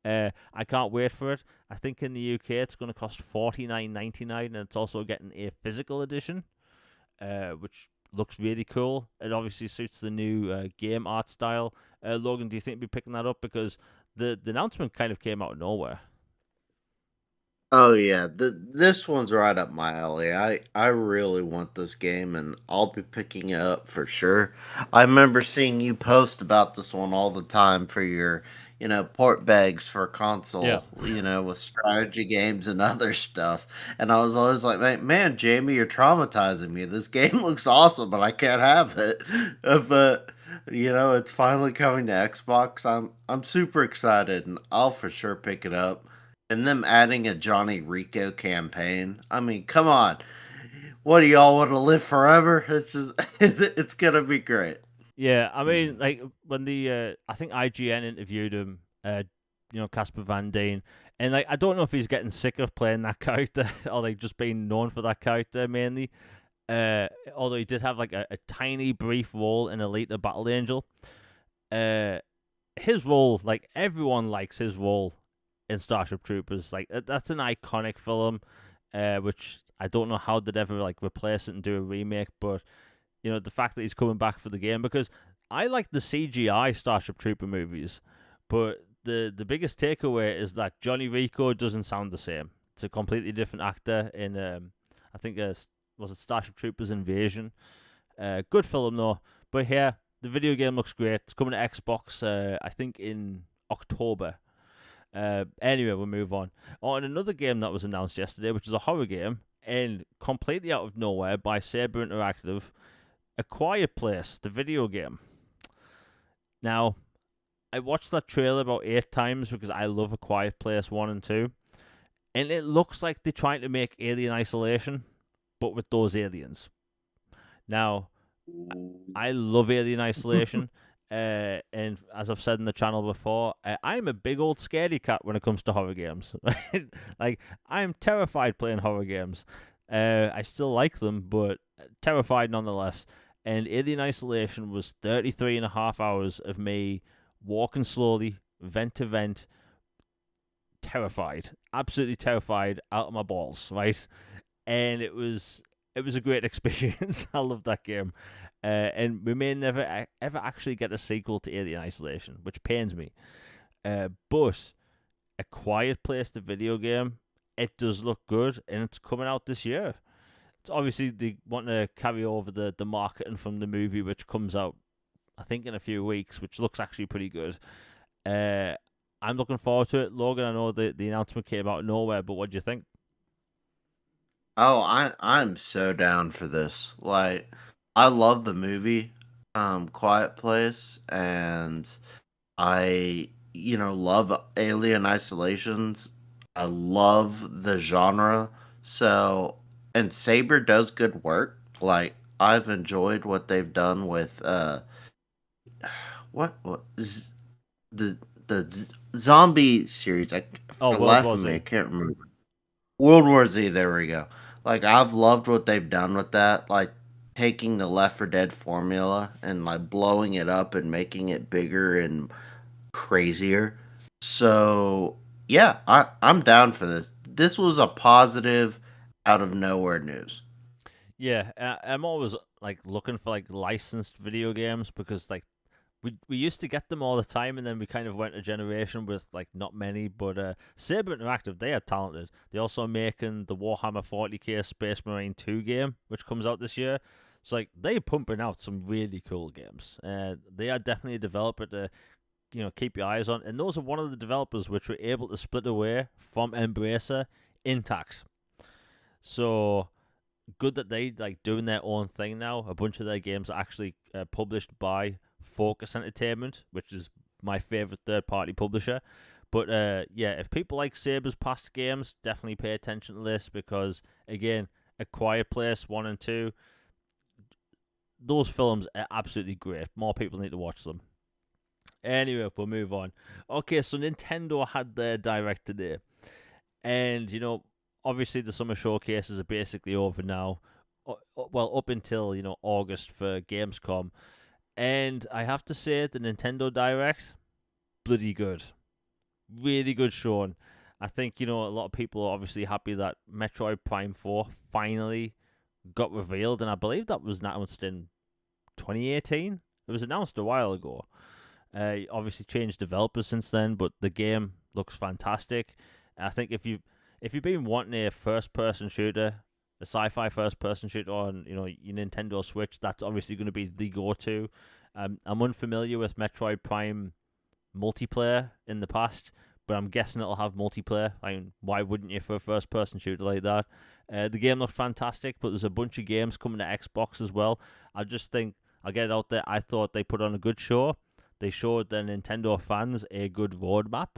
I can't wait for it. I think in the UK it's going to cost $49.99, and it's also getting a physical edition, which looks really cool. It obviously suits the new game art style. Logan, do you think you'll be picking that up? Because the announcement kind of came out of nowhere. Oh yeah, this one's right up my alley. I really want this game, and I'll be picking it up for sure. I remember seeing you post about this one all the time for your, port bags for Yeah. console, with strategy games and other stuff. And I was always like, man, Jamie, you're traumatizing me. This game looks awesome, but I can't have it. But it's finally coming to Xbox. I'm super excited, and I'll for sure pick it up. And them adding a Johnny Rico campaign. I mean, come on. What do y'all want to live forever? It's just, it's gonna be great. Yeah, I mean, like when I think IGN interviewed him, Casper Van Dien, and like I don't know if he's getting sick of playing that character or like just being known for that character mainly. Although he did have like a tiny brief role in Elite Battle Angel. His role, like everyone likes his role in Starship Troopers. Like that's an iconic film, which I don't know how they'd ever like replace it and do a remake, but the fact that he's coming back for the game, because I like the CGI Starship Trooper movies, but the biggest takeaway is that Johnny Rico doesn't sound the same. It's a completely different actor in I think was it Starship Troopers Invasion. Good film though, but here the video game looks great. It's coming to Xbox I think in October. Anyway, we'll move on. On another game that was announced yesterday, which is a horror game, and completely out of nowhere by Saber Interactive, A Quiet Place, the video game. Now, I watched that trailer about 8 times because I love A Quiet Place 1 and 2, and it looks like they're trying to make Alien Isolation, but with those aliens. Now, I love Alien Isolation. And as I've said in the channel before, I'm a big old scaredy cat when it comes to horror games. Like, I'm terrified playing horror games. I still like them, but terrified nonetheless. And Alien Isolation was 33 and a half hours of me walking slowly, vent to vent, terrified, absolutely terrified, out of my balls, right? And it was a great experience. I love that game. And we may never ever actually get a sequel to Alien Isolation, which pains me. But A Quiet Place, the video game, it does look good, and it's coming out this year. It's obviously they want to carry over the marketing from the movie, which comes out, I think, in a few weeks, which looks actually pretty good. I'm looking forward to it. Logan, I know the announcement came out of nowhere, but what do you think? Oh, I'm so down for this. Like, I love the movie, Quiet Place, and I, love Alien Isolations. I love the genre. So, and Saber does good work. Like, I've enjoyed what they've done with the zombie series. Oh, For the World life War of me, I Z. can't remember. World War Z. There we go. Like, I've loved what they've done with that. Like, taking the Left 4 Dead formula and like blowing it up and making it bigger and crazier. So yeah, I'm down for this. This was a positive out of nowhere news. Yeah, I'm always like looking for like licensed video games because like we used to get them all the time, and then we kind of went a generation with like not many. But Saber Interactive, they are talented. They also making the Warhammer 40k Space Marine 2 game, which comes out this year. So like they're pumping out some really cool games. They are definitely a developer to keep your eyes on. And those are one of the developers which were able to split away from Embracer intact. So good that they like doing their own thing now. A bunch of their games are actually published by Focus Entertainment, which is my favorite third-party publisher. But yeah, if people like Saber's past games, definitely pay attention to this because again, A Quiet Place 1 and 2, those films are absolutely great. More people need to watch them. Anyway, we'll move on. Okay, so Nintendo had their direct today. And, obviously the summer showcases are basically over now. Well, up until, August for Gamescom. And I have to say, the Nintendo Direct, bloody good. Really good showing. I think, a lot of people are obviously happy that Metroid Prime 4 finally got revealed. And I believe that was announced in 2018. It was announced a while ago. Obviously changed developers since then, but the game looks fantastic. I think if you've been wanting a first-person shooter, a sci-fi first-person shooter on your Nintendo Switch, that's obviously going to be the go-to. I'm unfamiliar with Metroid Prime multiplayer in the past, but I'm guessing it'll have multiplayer. I mean, why wouldn't you for a first-person shooter like that? The game looked fantastic, but there's a bunch of games coming to Xbox as well. I just think I'll get it out there. I thought they put on a good show. They showed the Nintendo fans a good roadmap.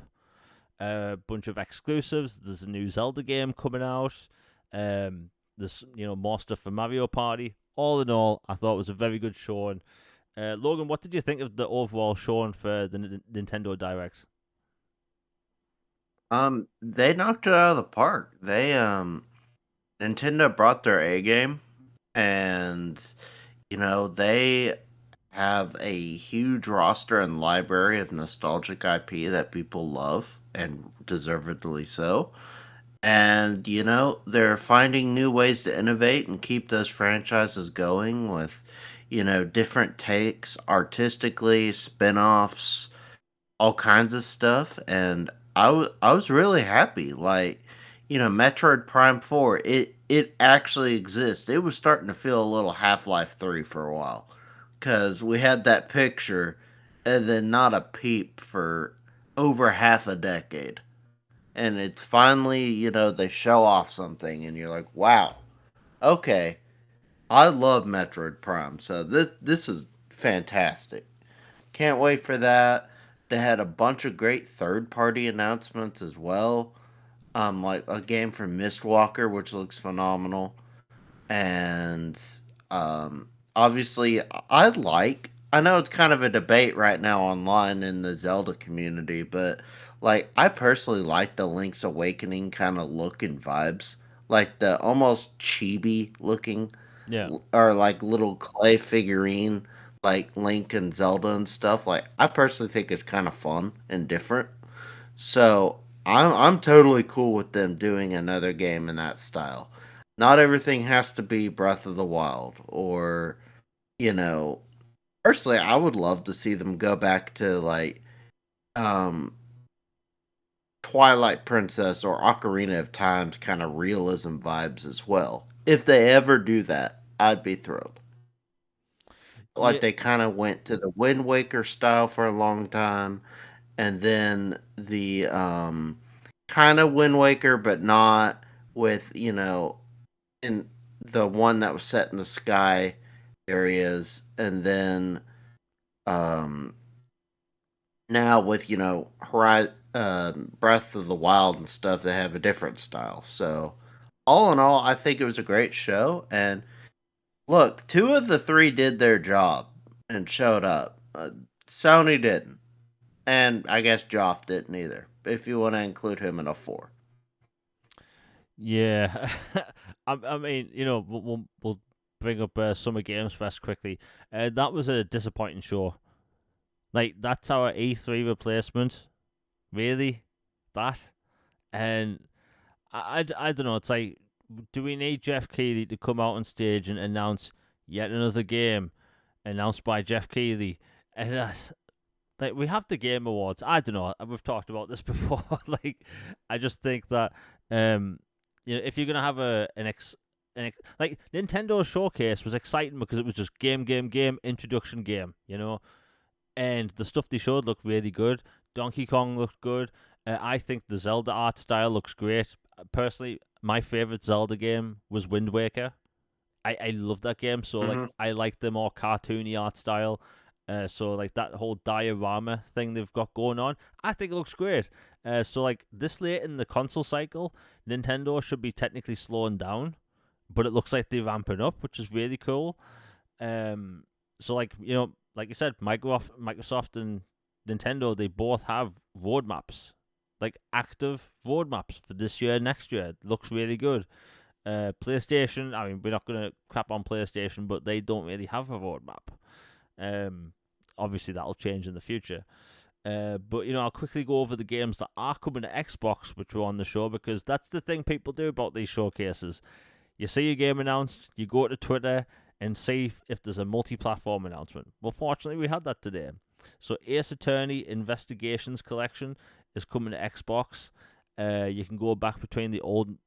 A bunch of exclusives. There's a new Zelda game coming out. There's more stuff for Mario Party. All in all, I thought it was a very good showing. Logan, what did you think of the overall showing for the Nintendo Direct? They knocked it out of the park. Nintendo brought their A game, and they have a huge roster and library of nostalgic IP that people love, and deservedly so. And they're finding new ways to innovate and keep those franchises going with different takes artistically, spin-offs, all kinds of stuff. And I was really happy. Like, Metroid Prime 4, it actually exists. It was starting to feel a little Half-Life 3 for a while, because we had that picture and then not a peep for over half a decade. And it's finally, they show off something and you're like, wow, okay, I love Metroid Prime. So this is fantastic. Can't wait for that. They had a bunch of great third party announcements as well. Like a game from Mistwalker, which looks phenomenal. And obviously I know it's kind of a debate right now online in the Zelda community, but like I personally like the Link's Awakening kind of look and vibes. Like the almost chibi looking, Yeah. or like little clay figurine like Link and Zelda and stuff. Like I personally think it's kind of fun and different. So I'm totally cool with them doing another game in that style. Not everything has to be Breath of the Wild, or you know, personally I would love to see them go back to like um Twilight Princess or Ocarina of Time's kind of realism vibes as well. If they ever do that, I'd be thrilled. Like Yeah. they kind of went to the Wind Waker style for a long time, and then the kind of Wind Waker, but not with in the one that was set in the sky areas, and then um now with Breath of the Wild and stuff, they have a different style. So all in all, I think it was a great show. And look, two of the three did their job and showed up. Sony didn't, and I guess Joff didn't either. If you want to include him in a four. Yeah. I mean, we'll bring up Summer Games Fest quickly. That was a disappointing show. Like, that's our E3 replacement. Really? That? And I don't know. It's like, do we need Jeff Keighley to come out on stage and announce yet another game announced by Jeff Keighley? And like we have the Game Awards. I don't know. We've talked about this before. Like, I just think that if you're gonna have like Nintendo's showcase was exciting because it was just game, introduction game, and the stuff they showed looked really good. Donkey Kong looked good. I think the Zelda art style looks great. Personally, my favorite Zelda game was Wind Waker. I love that game. So like Hmm. I like the more cartoony art style. So like that whole diorama thing they've got going on, I think it looks great. So like this late in the console cycle, Nintendo should be technically slowing down, but it looks like they're ramping up, which is really cool. Um, so like like you said, Microsoft and Nintendo, they both have roadmaps, like active roadmaps for this year, next year. It looks really good. PlayStation, I mean, we're not going to crap on PlayStation, but they don't really have a roadmap. Um, Obviously, that'll change in the future. But I'll quickly go over the games that are coming to Xbox, which were on the show, because that's the thing people do about these showcases. You see a game announced, you go to Twitter and see if there's a multi-platform announcement. Well, fortunately, we had that today. So Ace Attorney Investigations Collection is coming to Xbox. You can go back between the old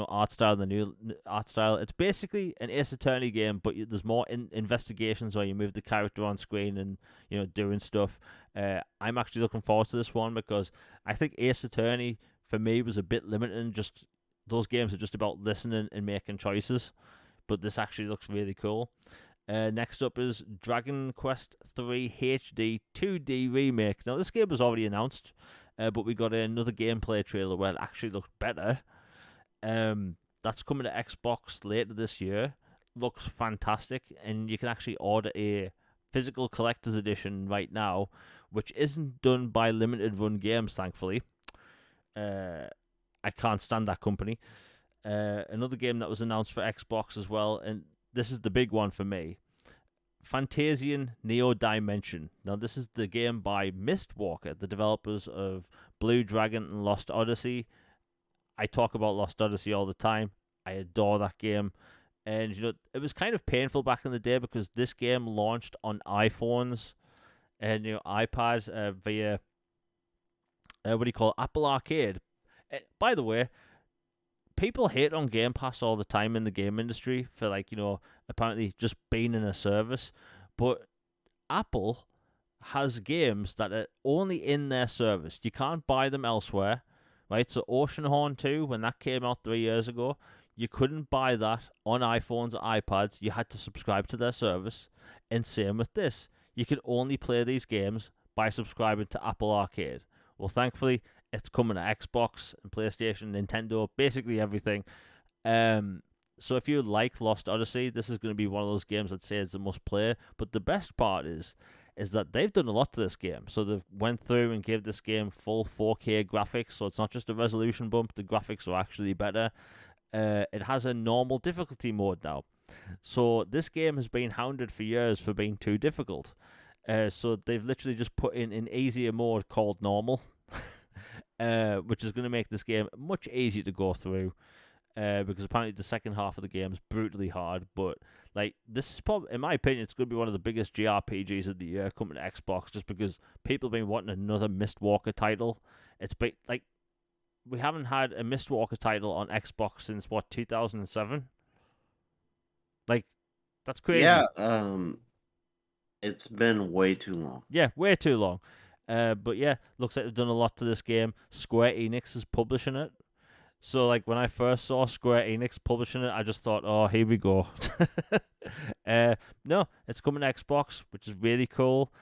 art style and the new art style. It's basically an Ace Attorney game, but there's more investigations where you move the character on screen and doing stuff. I'm actually looking forward to this one because I think Ace Attorney for me was a bit limiting. Just those games are just about listening and making choices, but this actually looks really cool. Next up is Dragon Quest 3 HD 2D remake. Now this game was already announced, but we got another gameplay trailer where it actually looked better. That's coming to Xbox later this year. Looks fantastic, and you can actually order a physical collector's edition right now, which isn't done by Limited Run Games, thankfully. I can't stand that company. Another game that was announced for Xbox as well, and this is the big one for me. Fantasian Neo Dimension. Now, this is the game by Mistwalker, the developers of Blue Dragon and Lost Odyssey. I talk about Lost Odyssey all the time. I adore that game. And, it was kind of painful back in the day because this game launched on iPhones and, iPads via, what do you call it? Apple Arcade. By the way, people hate on Game Pass all the time in the game industry for, apparently just being in a service. But Apple has games that are only in their service. You can't buy them elsewhere. Right, so Oceanhorn 2, when that came out 3 years ago, you couldn't buy that on iPhones or iPads. You had to subscribe to their service. And same with this. You can only play these games by subscribing to Apple Arcade. Well, thankfully, it's coming to Xbox and PlayStation, Nintendo, basically everything. So if you like Lost Odyssey, this is going to be one of those games I'd say is the must play. But the best part is that they've done a lot to this game. So they've went through and gave this game full 4K graphics, so it's not just a resolution bump. The graphics are actually better. It has a normal difficulty mode now. So this game has been hounded for years for being too difficult. So they've literally just put in an easier mode called normal, which is going to make this game much easier to go through. Because apparently the second half of the game is brutally hard, but this is probably, in my opinion, it's going to be one of the biggest JRPGs of the year coming to Xbox, just because people have been wanting another Mistwalker title. It's been we haven't had a Mistwalker title on Xbox since 2007. That's crazy. Yeah, it's been way too long. Yeah, way too long. But yeah, looks like they've done a lot to this game. Square Enix is publishing it. So, when I first saw Square Enix publishing it, I just thought, oh, here we go. No, it's coming to Xbox, which is really cool.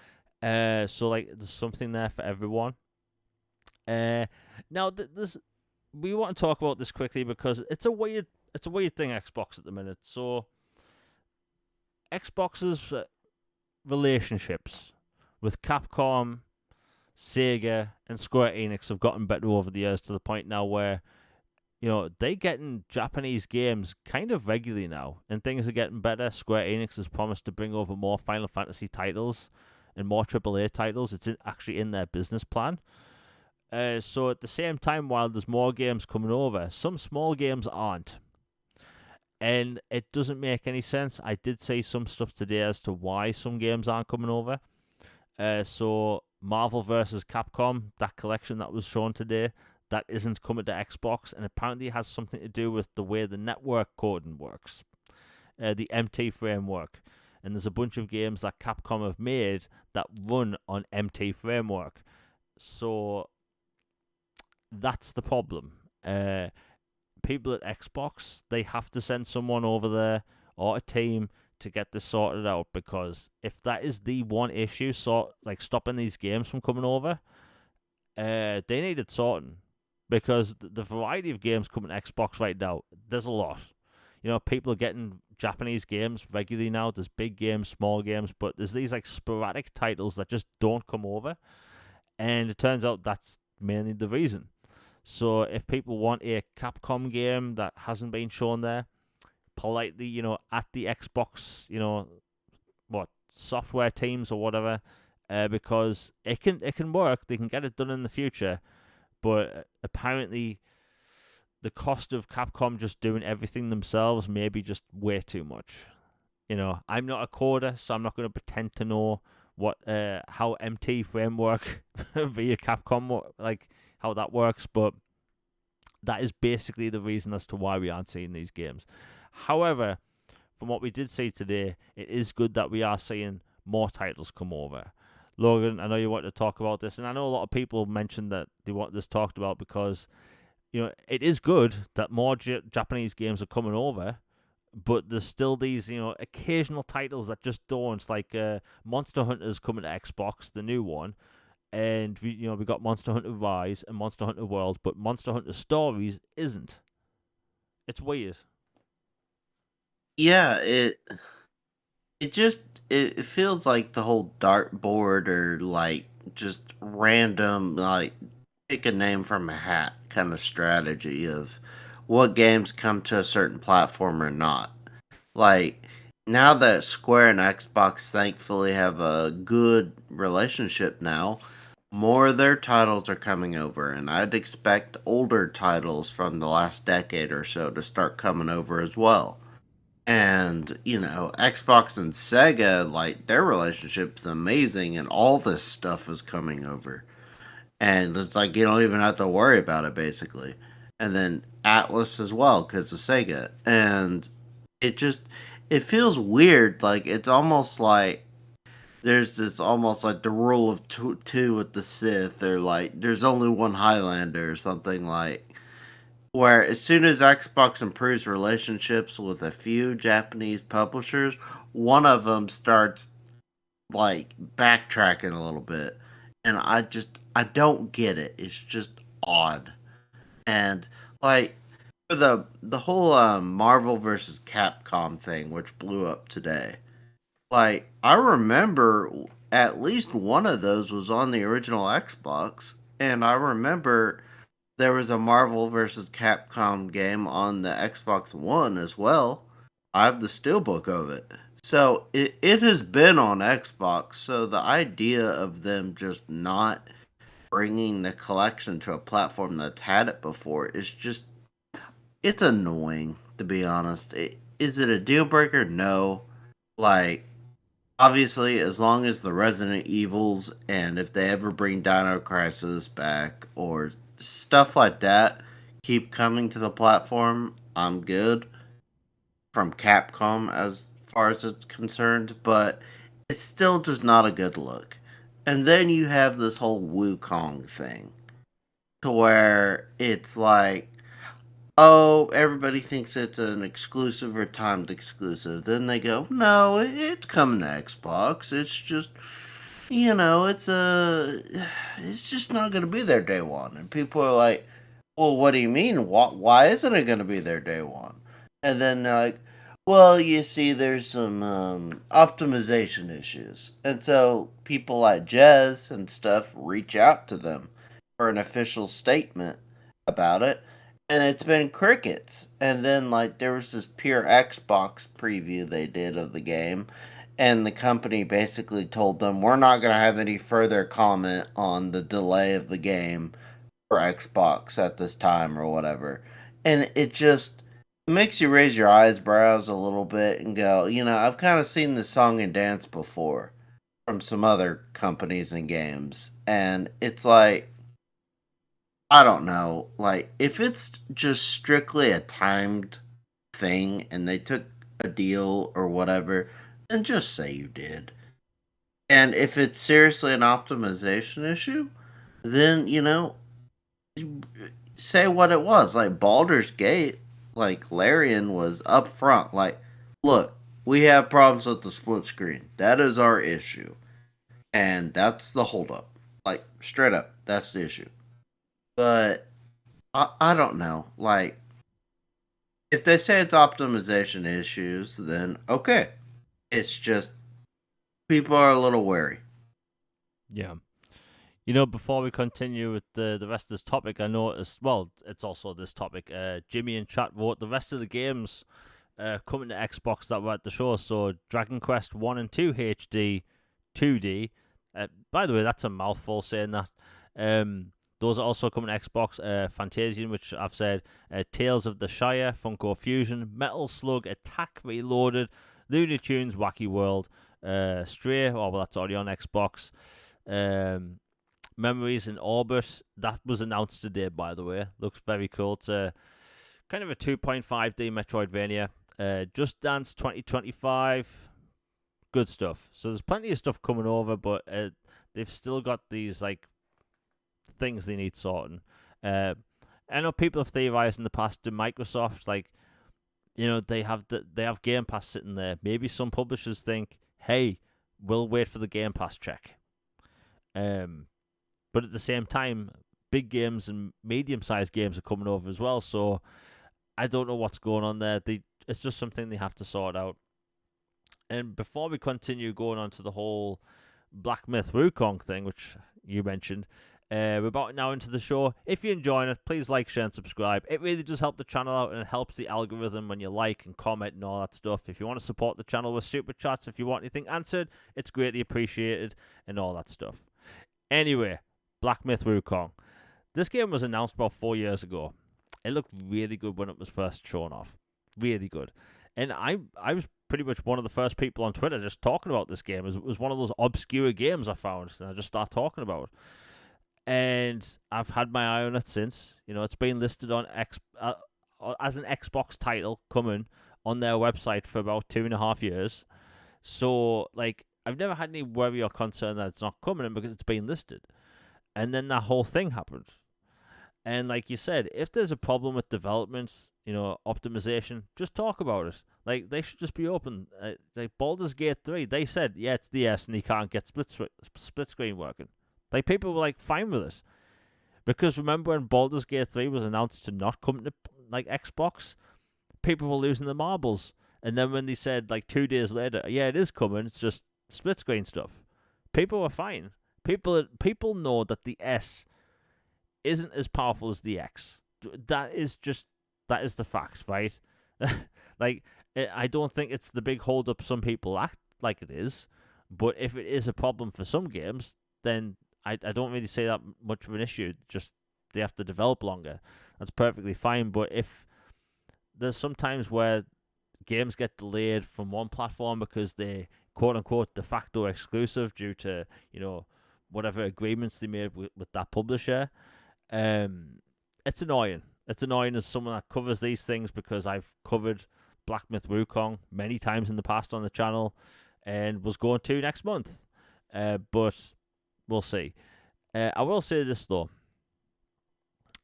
So, there's something there for everyone. Now, we want to talk about this quickly because it's a weird thing, Xbox, at the minute. So, Xbox's relationships with Capcom, Sega, and Square Enix have gotten better over the years to the point now where they getting Japanese games kind of regularly now, and things are getting better. Square Enix has promised to bring over more Final Fantasy titles and more AAA titles. It's actually in their business plan. So at the same time, while there's more games coming over, some small games aren't. And it doesn't make any sense. I did say some stuff today as to why some games aren't coming over. So Marvel versus Capcom, that collection that was shown today, that isn't coming to Xbox, and apparently has something to do with the way the network coding works, the MT framework. And there's a bunch of games that Capcom have made that run on MT framework. So that's the problem. People at Xbox, they have to send someone over there or a team to get this sorted out, because if that is the one issue, like stopping these games from coming over, they need it sorting, because the variety of games coming to Xbox right now, there's a lot. You know, people are getting Japanese games regularly now. There's big games, small games, but there's these like sporadic titles that just don't come over, and it turns out that's mainly the reason. So if people want a Capcom game that hasn't been shown there, politely, at the Xbox, what software teams or whatever, because it can work. They can get it done in the future, but apparently the cost of Capcom just doing everything themselves may be just way too much. I'm not a coder, so I'm not going to pretend to know what how MT framework via Capcom, like how that works, but that is basically the reason as to why we aren't seeing these games. However, from what we did see today, it is good that we are seeing more titles come over. Logan, I know you want to talk about this, and I know a lot of people mentioned that they want this talked about, because it is good that more Japanese games are coming over, but there's still these occasional titles that just don't, like Monster Hunter's coming to Xbox, the new one, and we got Monster Hunter Rise and Monster Hunter World, but Monster Hunter Stories isn't. It's weird. Yeah, it just it feels like the whole dartboard, or like just random, like pick a name from a hat kind of strategy of what games come to a certain platform or not. Like, now that Square and Xbox thankfully have a good relationship now, more of their titles are coming over, and I'd expect older titles from the last decade or so to start coming over as well. And, Xbox and Sega, like, their relationship's amazing, and all this stuff is coming over. And it's like you don't even have to worry about it, basically. And then Atlas as well, because of Sega. And it just, it feels weird. Like, it's almost like there's this almost like the rule of two with the Sith, or like there's only one Highlander or something, like where as soon as Xbox improves relationships with a few Japanese publishers, one of them starts like backtracking a little bit, and I don't get it. It's just odd. And like for the whole Marvel versus Capcom thing, which blew up today, like I remember at least one of those was on the original Xbox, and I remember there was a Marvel versus Capcom game on the Xbox One as well. I have the steelbook of it. So it has been on Xbox. So the idea of them just not bringing the collection to a platform that's had it before is just, it's annoying, to be honest. Is it a deal breaker? No. Like, obviously, as long as the Resident Evils, and if they ever bring Dino Crisis back or stuff like that keep coming to the platform, I'm good from Capcom as far as it's concerned, but it's still just not a good look. And then you have this whole Wukong thing, to where it's like, oh, everybody thinks it's an exclusive or timed exclusive. Then they go, no, it's coming to Xbox. It's just, it's just not going to be there day one. And people are like, well, what do you mean? Why isn't it going to be there day one? And then they're like, well, you see, there's some optimization issues. And so people like Jez and stuff reach out to them for an official statement about it, and it's been crickets. And then like there was this pure Xbox preview they did of the game, and the company basically told them we're not going to have any further comment on the delay of the game for Xbox at this time or whatever. And it just makes you raise your eyebrows a little bit and go, I've kind of seen this song and dance before. from some other companies and games, and it's like, I don't know, like if it's just strictly a timed thing and they took a deal or whatever, then just say you did. And if it's seriously an optimization issue, then say what it was. Like Baldur's Gate, like Larian was upfront. Like, look, we have problems with the split screen. That is our issue, and that's the holdup. Like straight up, that's the issue. But I don't know. Like, if they say it's optimization issues, then okay. It's just people are a little wary. Yeah. Before we continue with the rest of this topic, I noticed, well, it's also this topic, Jimmy in chat wrote the rest of the games coming to Xbox that were at the show. So Dragon Quest 1 and 2 HD, 2D. By the way, that's a mouthful saying that. Those are also coming to Xbox. Fantasian, which I've said, Tales of the Shire, Funko Fusion, Metal Slug, Attack Reloaded, Looney Tunes, Wacky World, Stray, oh, well, that's already on Xbox. Memories in Orbit, that was announced today, by the way. Looks very cool. It's kind of a 2.5D Metroidvania. Just Dance 2025. Good stuff. So there's plenty of stuff coming over, but they've still got these like things they need sorting. I know people have theorized in the past to Microsoft, like, they have Game Pass sitting there. Maybe some publishers think, hey, we'll wait for the Game Pass check. But at the same time, big games and medium-sized games are coming over as well. So I don't know what's going on there. It's just something they have to sort out. And before we continue going on to the whole Black Myth Wukong thing, which you mentioned, we're about now into the show. If you're enjoying it, please like, share, and subscribe. It really does help the channel out, and it helps the algorithm when you like and comment and all that stuff. If you want to support the channel with super chats, if you want anything answered, it's greatly appreciated and all that stuff. Anyway, Black Myth Wukong. This game was announced about 4 years ago. It looked really good when it was first shown off. Really good. And I was pretty much one of the first people on Twitter just talking about this game. It was one of those obscure games I found, and I just started talking about it. And I've had my eye on it since. It's been listed on as an Xbox title coming on their website for about 2.5 years. So, like, I've never had any worry or concern that it's not coming in because it's been listed. And then that whole thing happened. And like you said, if there's a problem with development, optimization, just talk about it. Like, they should just be open. Like Baldur's Gate 3, they said, yeah, it's DS and you can't get split screen working. Like, people were like fine with it. Because remember when Baldur's Gate 3 was announced to not come to like Xbox, people were losing their marbles. And then when they said like 2 days later, yeah, it is coming, it's just split screen stuff, people were fine. People know that the S isn't as powerful as the X. That is the fact, right? Like, I don't think it's the big hold up some people act like it is, but if it is a problem for some games, then I don't really say that much of an issue. Just they have to develop longer. That's perfectly fine. But if there's sometimes where games get delayed from one platform because they quote unquote de facto exclusive due to whatever agreements they made with that publisher, it's annoying. It's annoying as someone that covers these things, because I've covered Black Myth Wukong many times in the past on the channel and was going to next month. But we'll see. I will say this though.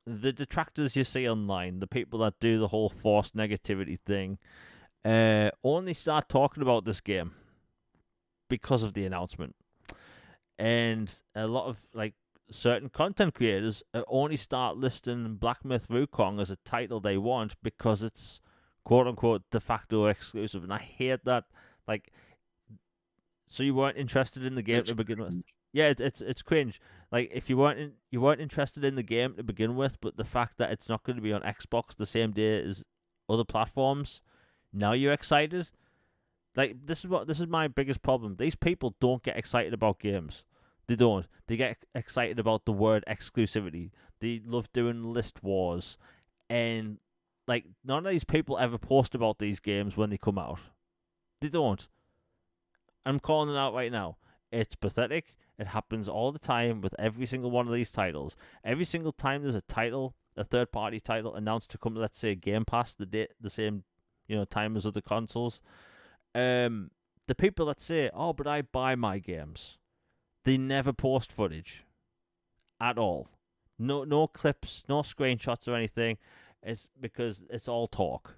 The detractors you see online, the people that do the whole forced negativity thing, only start talking about this game because of the announcement. And a lot of like certain content creators only start listing Black Myth Wukong as a title they want because it's quote unquote de facto exclusive, and I hate that. Like, so you weren't interested in the game to begin with? Yeah, it's cringe. Like, if you weren't interested in the game to begin with, but the fact that it's not going to be on Xbox the same day as other platforms, now you're excited. Like, this is my biggest problem. These people don't get excited about games. They don't. They get excited about the word exclusivity. They love doing list wars. And, like, none of these people ever post about these games when they come out. They don't. I'm calling it out right now. It's pathetic. It happens all the time with every single one of these titles. Every single time there's a title, a third-party title announced to come, let's say Game Pass, the same, time as other consoles. The people that say, "Oh, but I buy my games," they never post footage at all. No clips, no screenshots or anything. It's because it's all talk.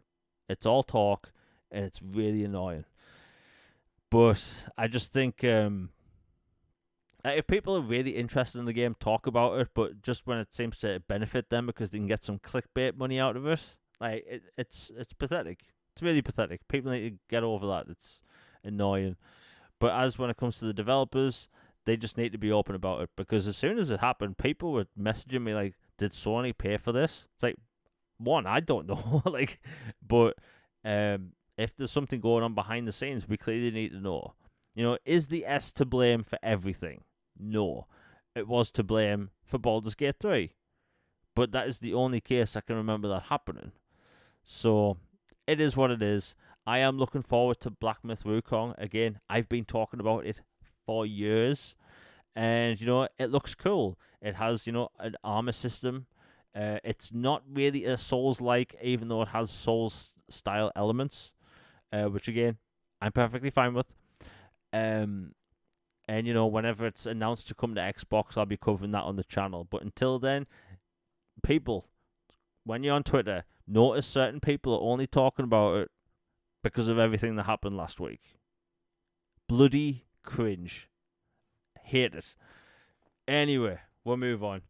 It's all talk, and it's really annoying. But I just think if people are really interested in the game, talk about it. But just when it seems to benefit them because they can get some clickbait money out of it, like it's pathetic. It's really pathetic. People need to get over that. It's annoying. But as when it comes to the developers, they just need to be open about it because as soon as it happened, people were messaging me like, "Did Sony pay for this?" It's like, one, I don't know, like, but if there's something going on behind the scenes, we clearly need to know. Is the S to blame for everything? No, it was to blame for Baldur's Gate 3, but that is the only case I can remember that happening. So it is what it is. I am looking forward to Black Myth Wukong again. I've been talking about it for years, and it looks cool. It has an armor system. It's not really a Souls-like, even though it has Souls-style elements, which again I'm perfectly fine with. And whenever it's announced to come to Xbox, I'll be covering that on the channel. But until then, people, when you're on Twitter, notice certain people are only talking about it because of everything that happened last week. Bloody cringe. Hate it. Anyway, we'll move on.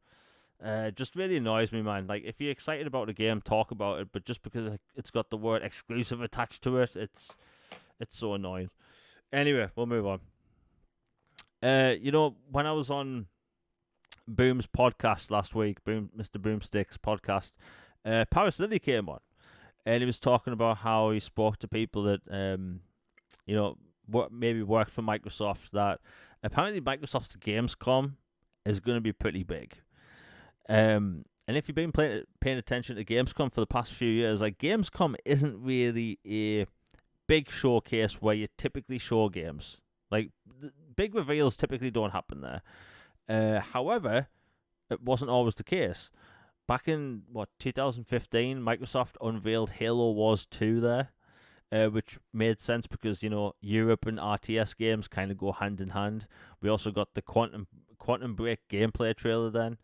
Just really annoys me, man. Like, if you're excited about the game, talk about it. But just because it's got the word exclusive attached to it, it's so annoying. Anyway, we'll move on. When I was on Boom's podcast last week, Mr. Boomstick's podcast, Paris Lilly came on, and he was talking about how he spoke to people that maybe worked for Microsoft. That apparently Microsoft's Gamescom is going to be pretty big. And if you've been paying attention to Gamescom for the past few years, like, Gamescom isn't really a big showcase where you typically show games. Like, big reveals typically don't happen there. However, it wasn't always the case. Back in 2015, Microsoft unveiled Halo Wars 2 there, which made sense because Europe and RTS games kind of go hand in hand. We also got the Quantum Break gameplay trailer then,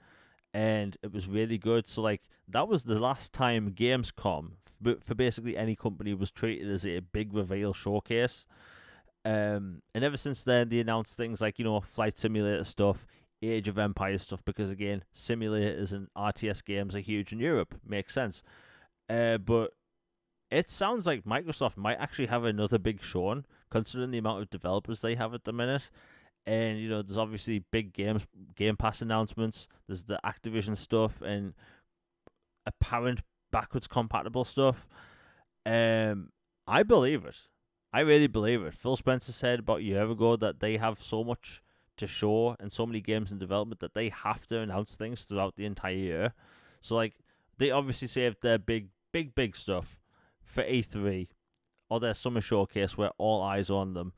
and it was really good. So, like, that was the last time Gamescom for basically any company was treated as a big reveal showcase. And ever since then, they announced things like Flight Simulator stuff, Age of Empires stuff, because again, simulators and RTS games are huge in Europe. Makes sense. But it sounds like Microsoft might actually have another big showing, considering the amount of developers they have at the minute. And there's obviously big Game Pass announcements. There's the Activision stuff and apparent backwards compatible stuff. I believe it. I really believe it. Phil Spencer said about a year ago that they have so much to show and so many games in development that they have to announce things throughout the entire year. So, like, they obviously saved their big stuff for E3 or their summer showcase where all eyes are on them.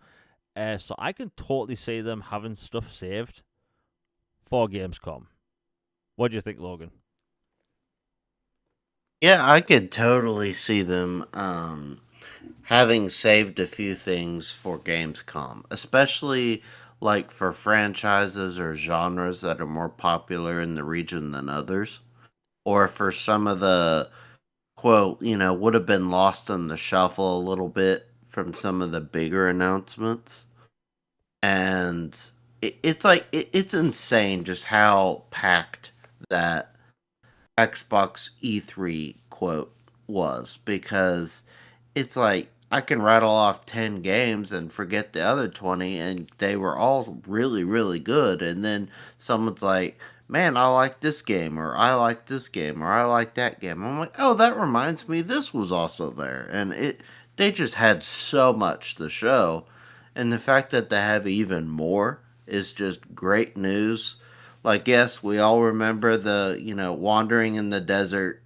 So I can totally see them having stuff saved for Gamescom. What do you think, Logan? Yeah, I could totally see them having saved a few things for Gamescom, especially like for franchises or genres that are more popular in the region than others, or for some of the quote, would have been lost in the shuffle a little bit from some of the bigger announcements. And it's insane just how packed that Xbox E3 quote was, because it's like I can rattle off 10 games and forget the other 20, and they were all really, really good. And then someone's like, man, I like this game, or I like this game, or I like that game. I'm like, oh, that reminds me, this was also there. And they just had so much to show. And the fact that they have even more is just great news. Like, yes, we all remember the, wandering in the desert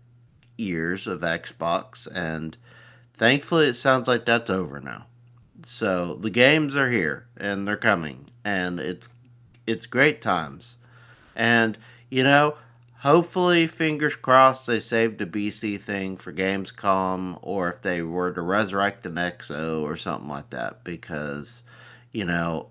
years of Xbox, and thankfully it sounds like that's over now. So the games are here and they're coming, and it's great times. And you know, hopefully, fingers crossed, they saved the BC thing for Gamescom, or if they were to resurrect an XO or something like that, because you know,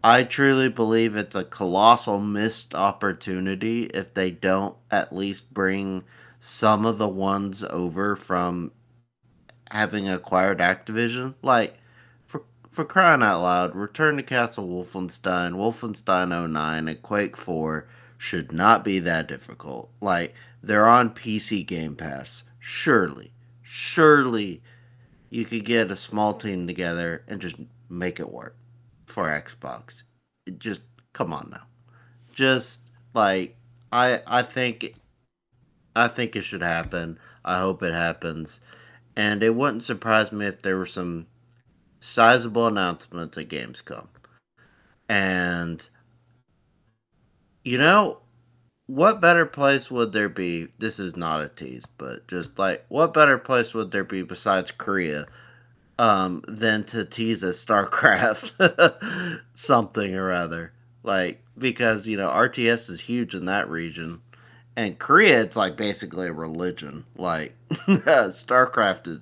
I truly believe it's a colossal missed opportunity if they don't at least bring some of the ones over from having acquired Activision. Like, for crying out loud, Return to Castle Wolfenstein, Wolfenstein '09, and Quake 4 should not be that difficult. Like, they're on PC Game Pass. Surely, you could get a small team together and just make it work for Xbox. Just come on now. Just like I think I think it should happen. I hope it happens. And it wouldn't surprise me if there were some sizable announcements at Gamescom. And you know, what better place would there be? This is not a tease, but just like what better place would there be besides Korea than to tease a StarCraft something or other. Like because RTS is huge in that region, and Korea it's like basically a religion. Like StarCraft is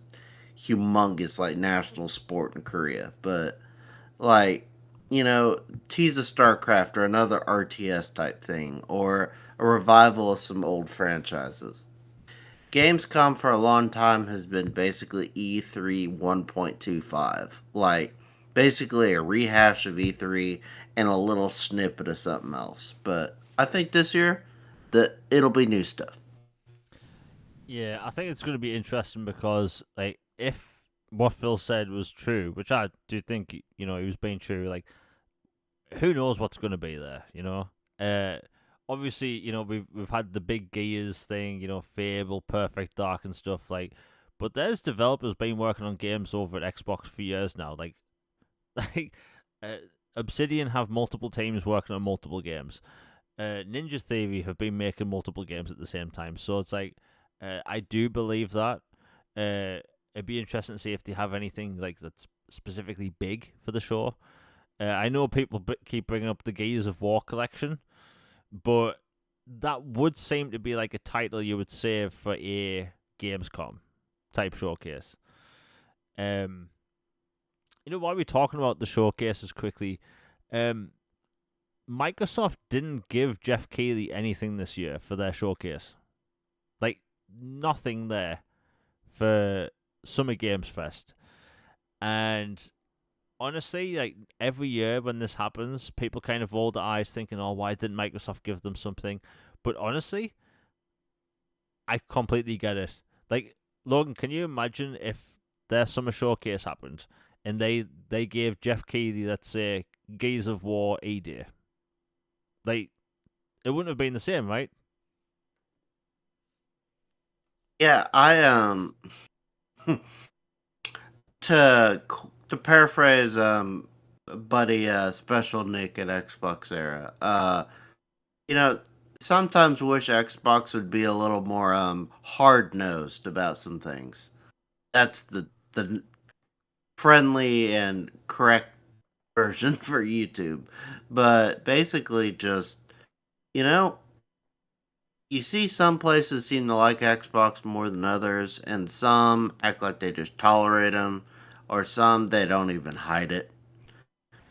humongous, like national sport in Korea. But like tease a StarCraft or another RTS type thing, or a revival of some old franchises. Gamescom for a long time has been basically E3 1.25. Like, basically a rehash of E3 and a little snippet of something else. But I think this year that it'll be new stuff. Yeah, I think it's going to be interesting because, like, if what Phil said was true, which I do think, he was being true, like, who knows what's going to be there, Obviously, we've had the big gears thing, Fable, Perfect Dark, and stuff like. But there's developers been working on games over at Xbox for years now. Like, like uh, Obsidian have multiple teams working on multiple games. Ninja Theory have been making multiple games at the same time. So it's like, I do believe that. It'd be interesting to see if they have anything like that's specifically big for the show. I know people keep bringing up the Gears of War collection, but that would seem to be like a title you would save for a Gamescom type showcase. Um, while we're talking about the showcases quickly, um, Microsoft didn't give Jeff Keighley anything this year for their showcase. Like nothing there for Summer Games Fest, and honestly, like every year when this happens, people kind of roll their eyes thinking, "Oh, why didn't Microsoft give them something?" But honestly, I completely get it. Like Logan, can you imagine if their summer showcase happened and they gave Jeff Keighley, let's say, Gears of War ED? Like it wouldn't have been the same, right? Yeah, I to to paraphrase buddy Special Nick at Xbox era. You know, sometimes wish Xbox would be a little more hard nosed about some things. That's the friendly and correct version for YouTube. But basically, just you know, you see some places seem to like Xbox more than others, and some act like they just tolerate them, or some they don't even hide it.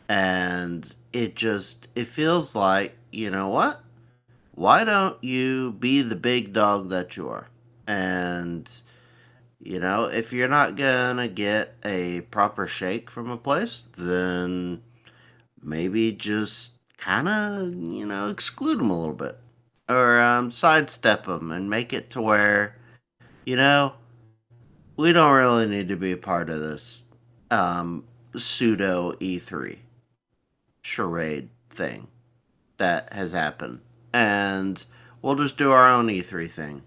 And it feels like you know what? Why don't you be the big dog that you are? And if you're not gonna get a proper shake from a place, then maybe just kind of, exclude them a little bit. Or sidestep them and make it to where, you know, we don't really need to be a part of this pseudo E3 charade thing that has happened. And we'll just do our own E3 thing.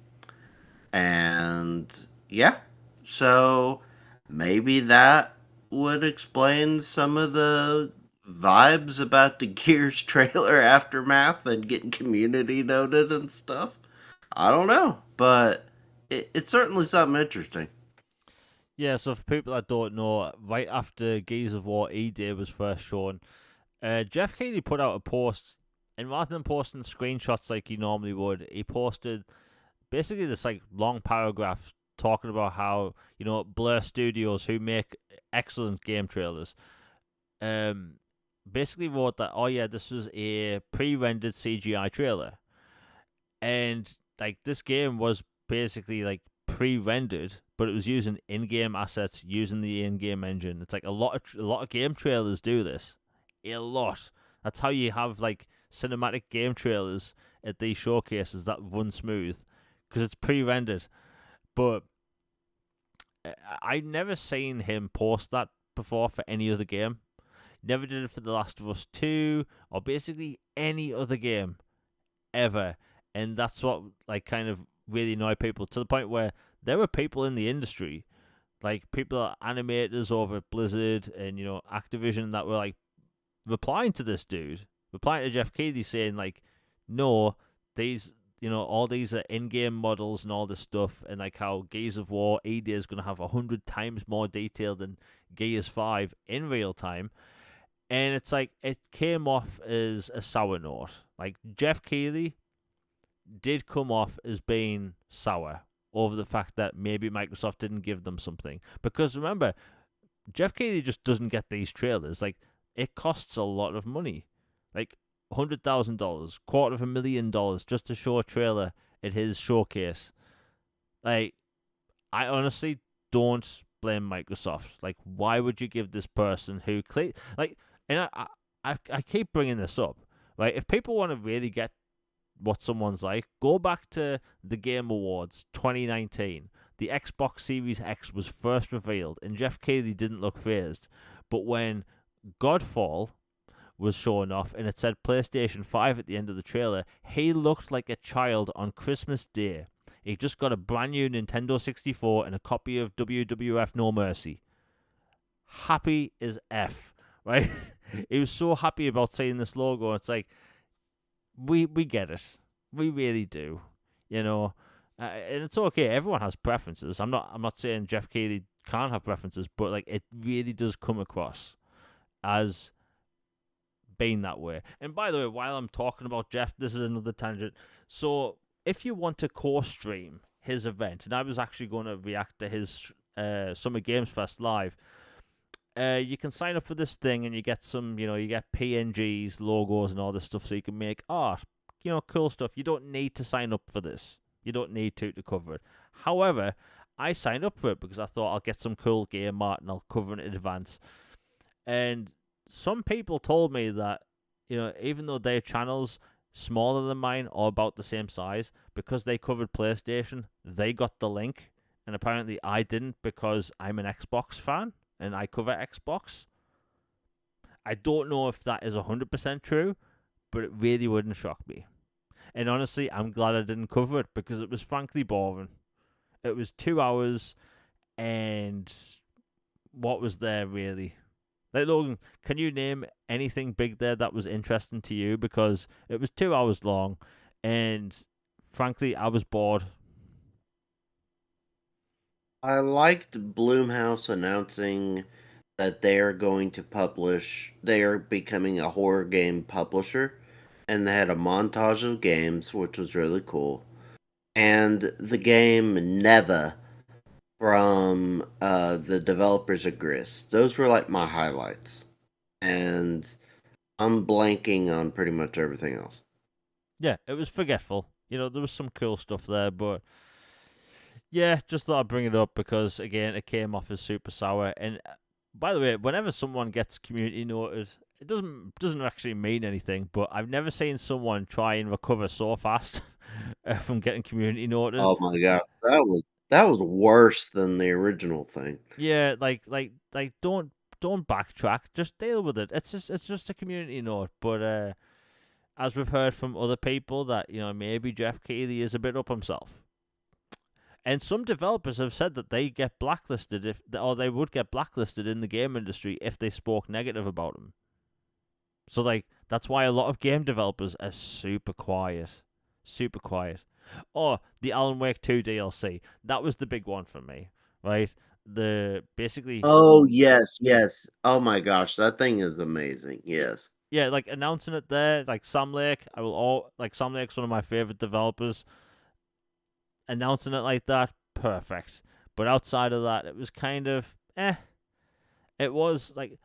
And yeah, so maybe that would explain some of the vibes about the Gears trailer aftermath and getting community noted and stuff. I don't know, but it's certainly something interesting. Yeah, so for people that don't know, right after Gears of War E-Day was first shown, Jeff Keighley put out a post, and rather than posting screenshots like he normally would, he posted basically this like long paragraph talking about how Blur Studios, who make excellent game trailers, um, basically wrote that, oh yeah, this was a pre-rendered CGI trailer, and like this game was basically like pre-rendered, but it was using in-game assets, using the in-game engine. It's like a lot of game trailers do this, a lot. That's how you have like cinematic game trailers at these showcases that run smooth, because it's pre-rendered. But I've never seen him post that before for any other game. Never did it for The Last of Us 2 or basically any other game ever. And that's what like kind of really annoyed people, to the point where there were people in the industry, like people animators over at Blizzard and Activision, that were like replying to this dude, replying to Jeff Keighley saying like, no, these all these are in-game models and all this stuff, and like how Gears of War E-Day is going to have 100 times more detail than Gears 5 in real time. And it's like, it came off as a sour note. Like, Jeff Keighley did come off as being sour over the fact that maybe Microsoft didn't give them something. Because remember, Jeff Keighley just doesn't get these trailers. Like, it costs a lot of money. Like, $100,000, $250,000 just to show a trailer at his showcase. Like, I honestly don't blame Microsoft. Like, why would you give this person who like, and I keep bringing this up, right? If people want to really get what someone's like, go back to the Game Awards 2019. The Xbox Series X was first revealed, and Jeff Keighley didn't look phased. But when Godfall was shown off and it said PlayStation 5 at the end of the trailer, he looked like a child on Christmas Day. He just got a brand new Nintendo 64 and a copy of WWF No Mercy. Happy as F, right? He was so happy about seeing this logo. It's like, we get it. We really do. And it's okay. Everyone has preferences. I'm not saying Jeff Keighley can't have preferences, but like, it really does come across as being that way. And by the way, while I'm talking about Jeff, this is another tangent. So if you want to co-stream his event, and I was actually going to react to his Summer Games Fest live, you can sign up for this thing, and you get some, you get PNGs, logos, and all this stuff, so you can make art, cool stuff. You don't need to sign up for this. You don't need to cover it. However, I signed up for it because I thought I'll get some cool game art and I'll cover it in advance. And some people told me that, even though their channels smaller than mine or about the same size, because they covered PlayStation, they got the link, and apparently I didn't because I'm an Xbox fan and I cover Xbox. I don't know if that is 100% true, but it really wouldn't shock me. And honestly, I'm glad I didn't cover it because it was frankly boring. It was 2 hours, and what was there really? Like, Logan, can you name anything big there that was interesting to you? Because it was 2 hours long, and frankly, I was bored. I liked Bloomhouse announcing that they are going to publish, they are becoming a horror game publisher, and they had a montage of games, which was really cool. And the game Neva from the developers of Gris. Those were like my highlights. And I'm blanking on pretty much everything else. Yeah, it was forgetful. There was some cool stuff there, but yeah, just thought I'd bring it up because, again, it came off as super sour. And by the way, whenever someone gets community noted, it doesn't actually mean anything. But I've never seen someone try and recover so fast from getting community noted. Oh my god, that was worse than the original thing. Yeah, like don't backtrack. Just deal with it. It's just a community note. But as we've heard from other people, that maybe Jeff Keighley is a bit up himself. And some developers have said that they get blacklisted or they would get blacklisted in the game industry if they spoke negative about him. So like, that's why a lot of game developers are super quiet. Super quiet. Or the Alan Wake 2 DLC. That was the big one for me, right? The basically, Oh, yes, yes. Oh my gosh, that thing is amazing. Yes. yeah, like announcing it there, like Sam Lake. I will all like Sam Lake's one of my favorite developers. Announcing it like that, perfect. But outside of that, it was kind of eh. It was like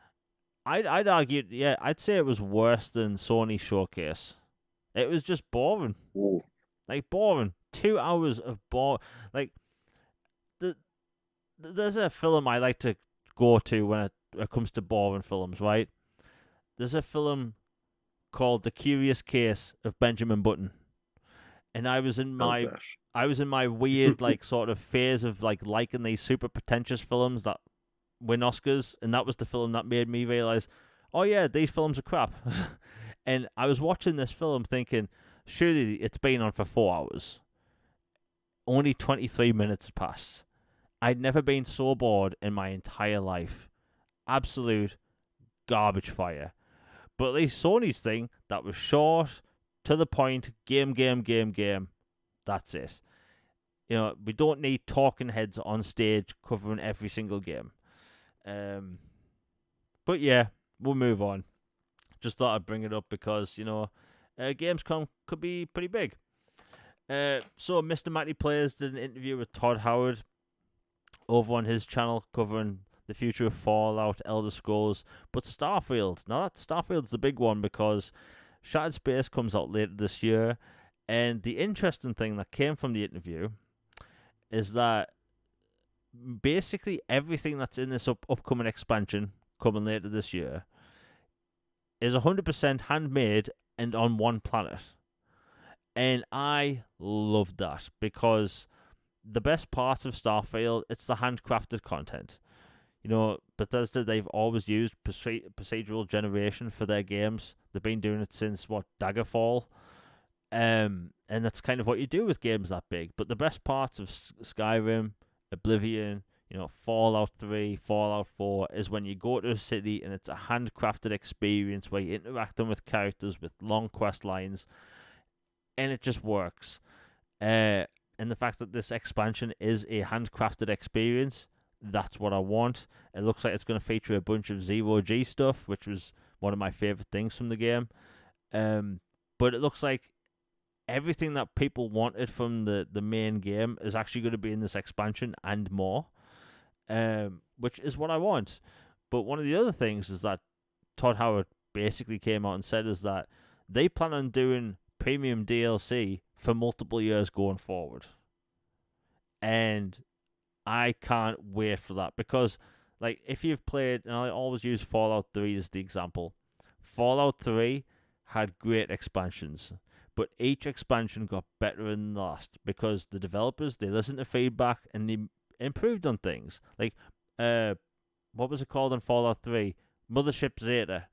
I'd argue, yeah, I'd say it was worse than Sony Showcase. It was just boring, Ooh. like boring. 2 hours of bore. Like the, there's a film I like to go to when it comes to boring films, right? There's a film called The Curious Case of Benjamin Button, and Oh gosh. I was in my weird like sort of phase of like liking these super pretentious films that win Oscars, and that was the film that made me realize, oh yeah, these films are crap. And I was watching this film thinking, surely it's been on for 4 hours. Only 23 minutes passed. I'd never been so bored in my entire life. Absolute garbage fire. But at least Sony's thing, that was short, to the point, game. That's it. You know, we don't need talking heads on stage covering every single game. But yeah, we'll move on. Just thought I'd bring it up because, Gamescom could be pretty big. So Mr. Matty Players did an interview with Todd Howard over on his channel covering the future of Fallout, Elder Scrolls, but Starfield. Now that Starfield's the big one because Shattered Space comes out later this year, and the interesting thing that came from the interview is that basically everything that's in this upcoming expansion coming later this year is 100% handmade and on one planet. And I love that because the best part of Starfield, it's the handcrafted content. You know, Bethesda, they've always used procedural generation for their games. They've been doing it since, Daggerfall? And that's kind of what you do with games that big. But the best parts of Skyrim, Oblivion, Fallout 3, Fallout 4 is when you go to a city and it's a handcrafted experience where you're interacting with characters with long quest lines, and it just works. And the fact that this expansion is a handcrafted experience, that's what I want. It looks like it's going to feature a bunch of Zero G stuff, which was one of my favorite things from the game. But it looks like everything that people wanted from the main game is actually going to be in this expansion and more, which is what I want. But one of the other things is that Todd Howard basically came out and said is that they plan on doing premium DLC for multiple years going forward. And I can't wait for that because, like, if you've played, and I always use Fallout 3 as the example, Fallout 3 had great expansions, but each expansion got better than the last because the developers, they listened to feedback and they improved on things. Like, what was it called in Fallout 3? Mothership Zeta.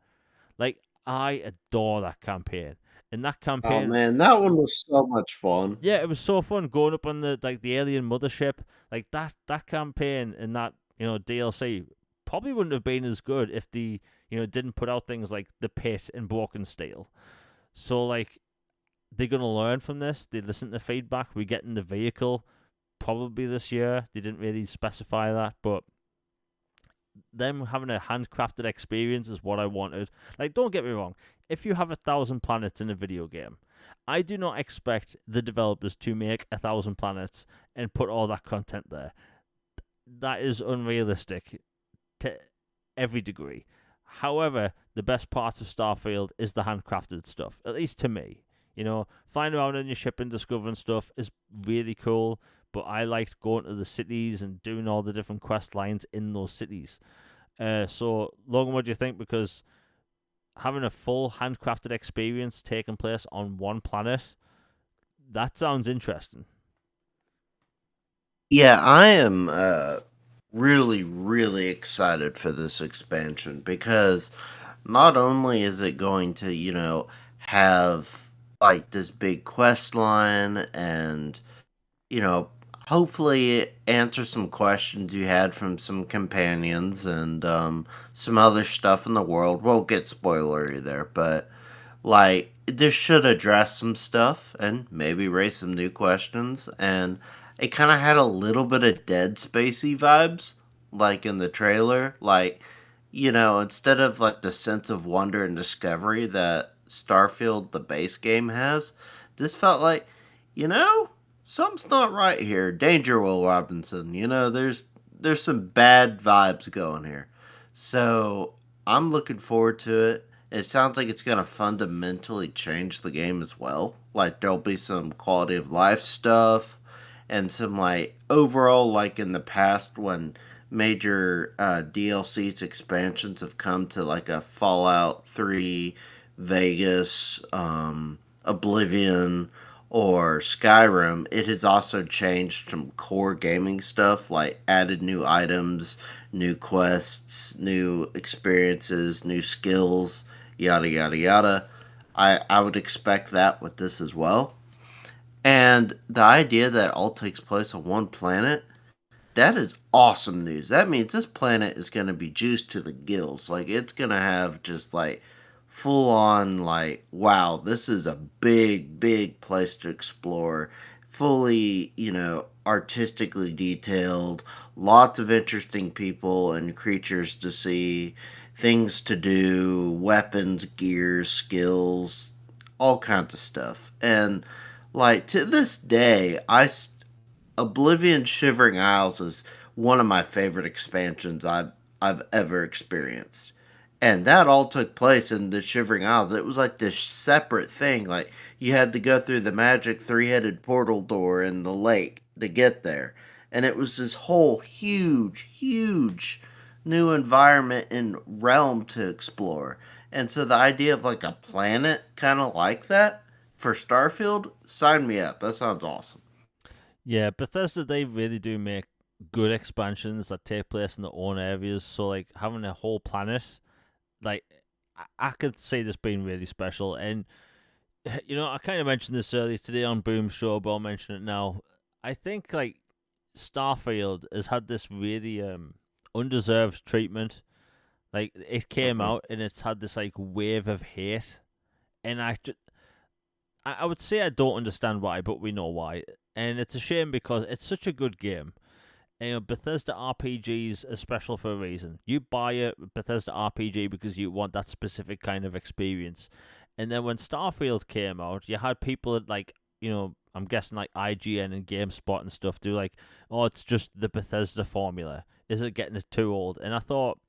Like, I adore that campaign. And that Oh campaign, man, that one was so much fun. yeah, it was so fun going up on the alien mothership. Like that campaign and that DLC probably wouldn't have been as good if the didn't put out things like the pit and broken steel. So like they're gonna learn from this. They listen to feedback. We get in the vehicle probably this year. They didn't really specify that, but them having a handcrafted experience is what I wanted. Like, don't get me wrong. If you have 1,000 planets in a video game, I do not expect the developers to make 1,000 planets and put all that content there. That is unrealistic to every degree. However, the best part of Starfield is the handcrafted stuff, at least to me. Flying around in your ship and discovering stuff is really cool, but I liked going to the cities and doing all the different quest lines in those cities. So, Logan, what do you think? Because having a full handcrafted experience taking place on one planet, that sounds interesting. Yeah, I am really, really excited for this expansion because not only is it going to, have like this big quest line and, you know, hopefully answer some questions you had from some companions and some other stuff in the world. Won't get spoilery there, but like this should address some stuff and maybe raise some new questions. And it kind of had a little bit of Dead Spacey vibes, like in the trailer. Instead of like the sense of wonder and discovery that Starfield, the base game, has, this felt like, you know, something's not right here. Danger, Will Robinson. There's some bad vibes going here. So I'm looking forward to it. It sounds like it's gonna fundamentally change the game as well. Like there'll be some quality of life stuff and some like overall, like in the past when major DLCs expansions have come to like a Fallout 3, Vegas, Oblivion, or Skyrim, it has also changed some core gaming stuff, like added new items, new quests, new experiences, new skills, yada yada yada. I would expect that with this as well. And the idea that it all takes place on one planet, that is awesome news. That means this planet is going to be juiced to the gills. Like, it's going to have just like full on, like, wow, this is a big, big place to explore. Fully, artistically detailed. Lots of interesting people and creatures to see. Things to do. Weapons, gears, skills. All kinds of stuff. And, like, to this day, Oblivion Shivering Isles is one of my favorite expansions I've ever experienced. And that all took place in the Shivering Isles. It was like this separate thing. Like you had to go through the magic three-headed portal door in the lake to get there. And it was this whole huge, huge new environment and realm to explore. And so the idea of like a planet kind of like that for Starfield, sign me up. That sounds awesome. Yeah, Bethesda, they really do make good expansions that take place in their own areas. So like having a whole planet, like I could see this being really special. And I kind of mentioned this earlier today on Boom's show, but I'll mention it now. I think like Starfield has had this really undeserved treatment. Like it came Mhm. out and it's had this like wave of hate, and I would say I don't understand why, but we know why, and it's a shame because it's such a good game. And, Bethesda RPGs are special for a reason. You buy a Bethesda RPG because you want that specific kind of experience. And then when Starfield came out, you had people at like, I'm guessing like IGN and GameSpot and stuff do like, oh, it's just the Bethesda formula. Is it getting too old? And I thought,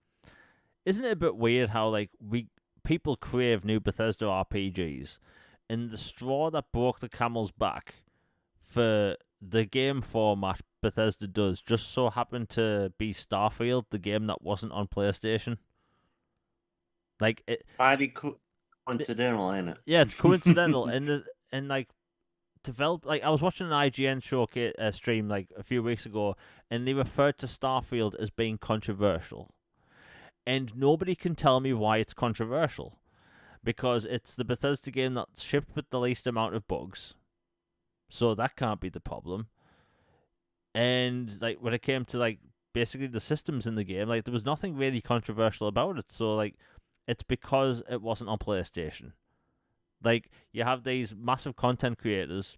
isn't it a bit weird how like we people crave new Bethesda RPGs, and the straw that broke the camel's back for the game format Bethesda does just so happened to be Starfield, the game that wasn't on PlayStation. Like Mighty it coincidental, ain't yeah, it's it? coincidental, and like develop like I was watching an IGN showcase stream like a few weeks ago, and they referred to Starfield as being controversial, and nobody can tell me why it's controversial because it's the Bethesda game that's shipped with the least amount of bugs, so that can't be the problem. And like when it came to like basically the systems in the game, like there was nothing really controversial about it. So like it's because it wasn't on PlayStation. Like you have these massive content creators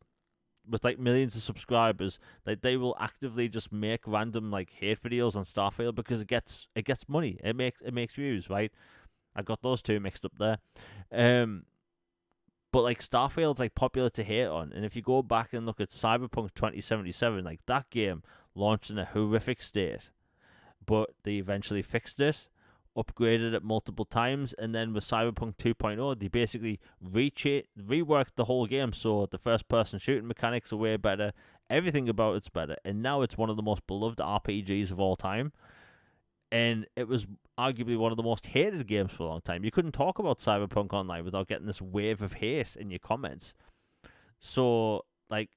with like millions of subscribers, like they will actively just make random like hate videos on Starfield because it gets money. It makes views, right? I got those two mixed up there. Um but like Starfield's like popular to hate on, and if you go back and look at Cyberpunk 2077, like that game launched in a horrific state, but they eventually fixed it, upgraded it multiple times, and then with Cyberpunk 2.0, they basically reworked the whole game so the first person shooting mechanics are way better, everything about it's better, and now it's one of the most beloved RPGs of all time. And it was arguably one of the most hated games for a long time. You couldn't talk about Cyberpunk online without getting this wave of hate in your comments. So, like,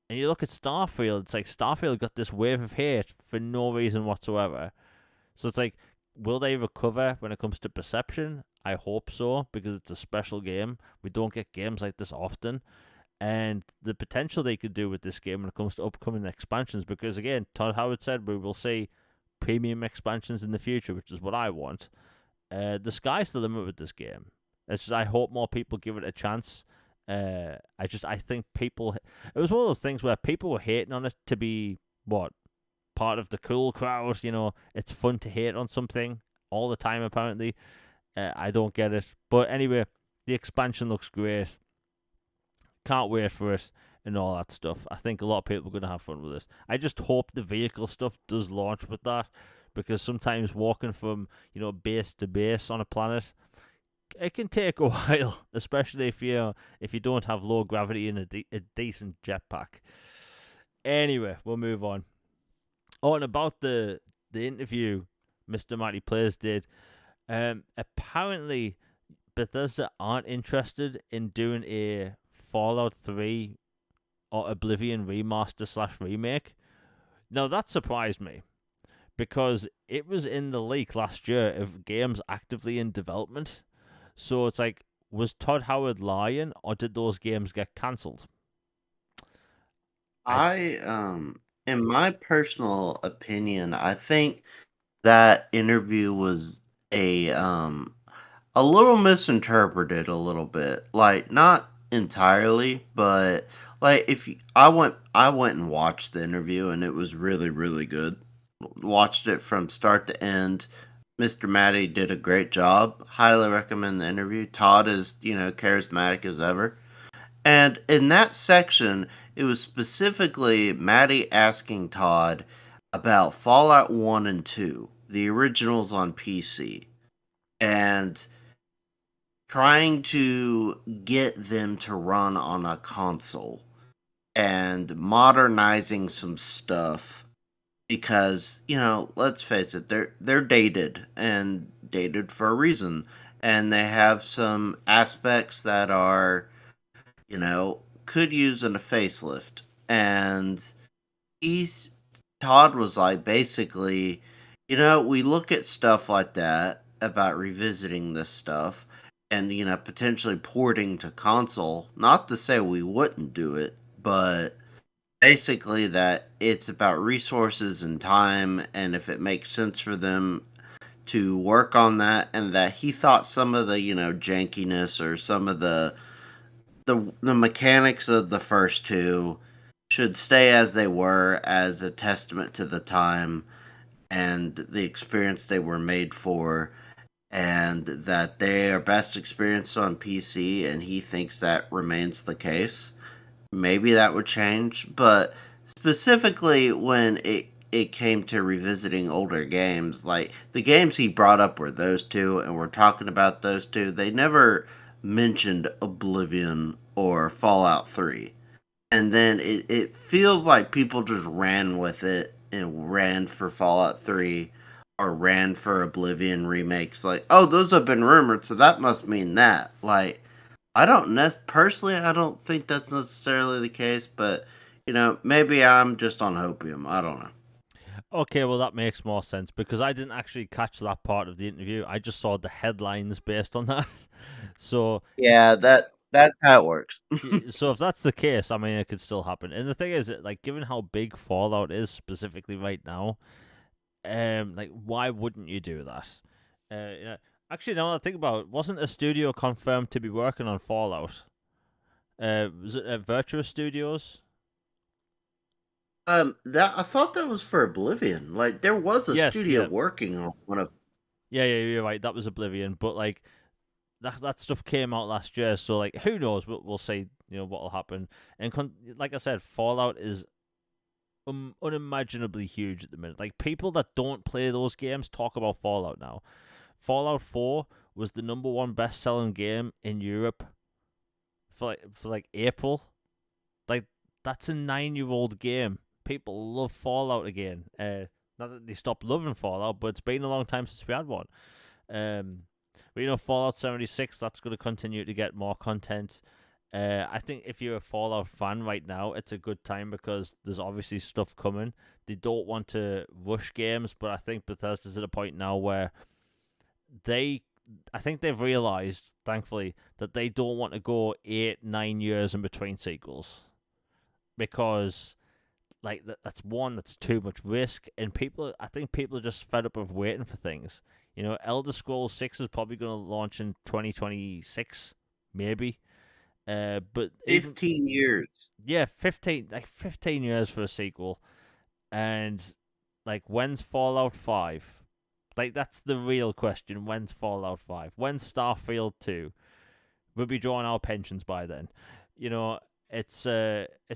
and you look at Starfield, it's like Starfield got this wave of hate for no reason whatsoever. So it's like, will they recover when it comes to perception? I hope so, because it's a special game. We don't get games like this often. And the potential they could do with this game when it comes to upcoming expansions, because again, Todd Howard said we will see premium expansions in the future, which is what I want. The sky's the limit with this game. It's just I hope more people give it a chance. I think people. It was one of those things where people were hating on it to be what part of the cool crowd. It's fun to hate on something all the time. Apparently, I don't get it. But anyway, the expansion looks great. Can't wait for it and all that stuff. I think a lot of people are going to have fun with this. I just hope the vehicle stuff does launch with that, because sometimes walking from base to base on a planet, it can take a while, especially if you don't have low gravity and a decent jetpack. Anyway, we'll move on. Oh, and about the interview Mr. Mighty Players did, apparently Bethesda aren't interested in doing a Fallout 3 or Oblivion remaster slash remake. Now that surprised me, because it was in the leak last year of games actively in development. So it's like, was Todd Howard lying, or did those games get cancelled? I In my personal opinion, I think that interview was a um a little misinterpreted a little bit. Like, not entirely, but like, I went and watched the interview, and it was really really good. Watched it from start to end. Mr. Matty did a great job. Highly recommend the interview. Todd is, charismatic as ever. And in that section, it was specifically Matty asking Todd about Fallout 1 and 2, the originals on PC, and trying to get them to run on a console and modernizing some stuff because, let's face it, they're dated, and dated for a reason, and they have some aspects that are, could use in a facelift. And he's Todd was like, basically, we look at stuff like that about revisiting this stuff and, potentially porting to console. Not to say we wouldn't do it, but basically that it's about resources and time, and if it makes sense for them to work on that, and that he thought some of the, jankiness or some of the mechanics of the first two should stay as they were, as a testament to the time and the experience they were made for, and that they are best experienced on PC, and he thinks that remains the case. Maybe that would change, but specifically when it came to revisiting older games, like the games he brought up were those two, and we're talking about those two. They never mentioned Oblivion or Fallout 3. And then it feels like people just ran with it and ran for Fallout 3 or ran for Oblivion remakes. Like, oh, those have been rumored, so that must mean that. Like, personally, I don't think that's necessarily the case, but maybe I'm just on hopium. I don't know. Okay, well that makes more sense, because I didn't actually catch that part of the interview. I just saw the headlines based on that. So, Yeah, that's how it works. so if that's the case, I mean, it could still happen. And the thing is, like, given how big Fallout is specifically right now, like, why wouldn't you do that? Yeah. Actually, now that I think about it, wasn't a studio confirmed to be working on Fallout? Was it Virtua Studios? That I thought that was for Oblivion. Like, there was a Yes, studio yeah, working on one of. yeah, you're right. That was Oblivion, but like that stuff came out last year, so like who knows? We'll see. What'll happen. And like I said, Fallout is unimaginably huge at the minute. Like, people that don't play those games talk about Fallout now. Fallout 4 was the number one best-selling game in Europe for April. Like, that's a 9-year-old game. People love Fallout again. Not that they stopped loving Fallout, but it's been a long time since we had one. But Fallout 76, that's going to continue to get more content. I think if you're a Fallout fan right now, it's a good time, because there's obviously stuff coming. They don't want to rush games, but I think Bethesda's at a point now where I think they've realized, thankfully, that they don't want to go 8-9 years in between sequels, because like that's too much risk, and I think people are just fed up of waiting for things. Elder Scrolls 6 is probably going to launch in 2026, maybe. But even 15 years. yeah, 15 years for a sequel, and Like, when's Fallout 5? Like, that's the real question. When's Fallout 5? When's Starfield 2? We'll be drawing our pensions by then. You know, it's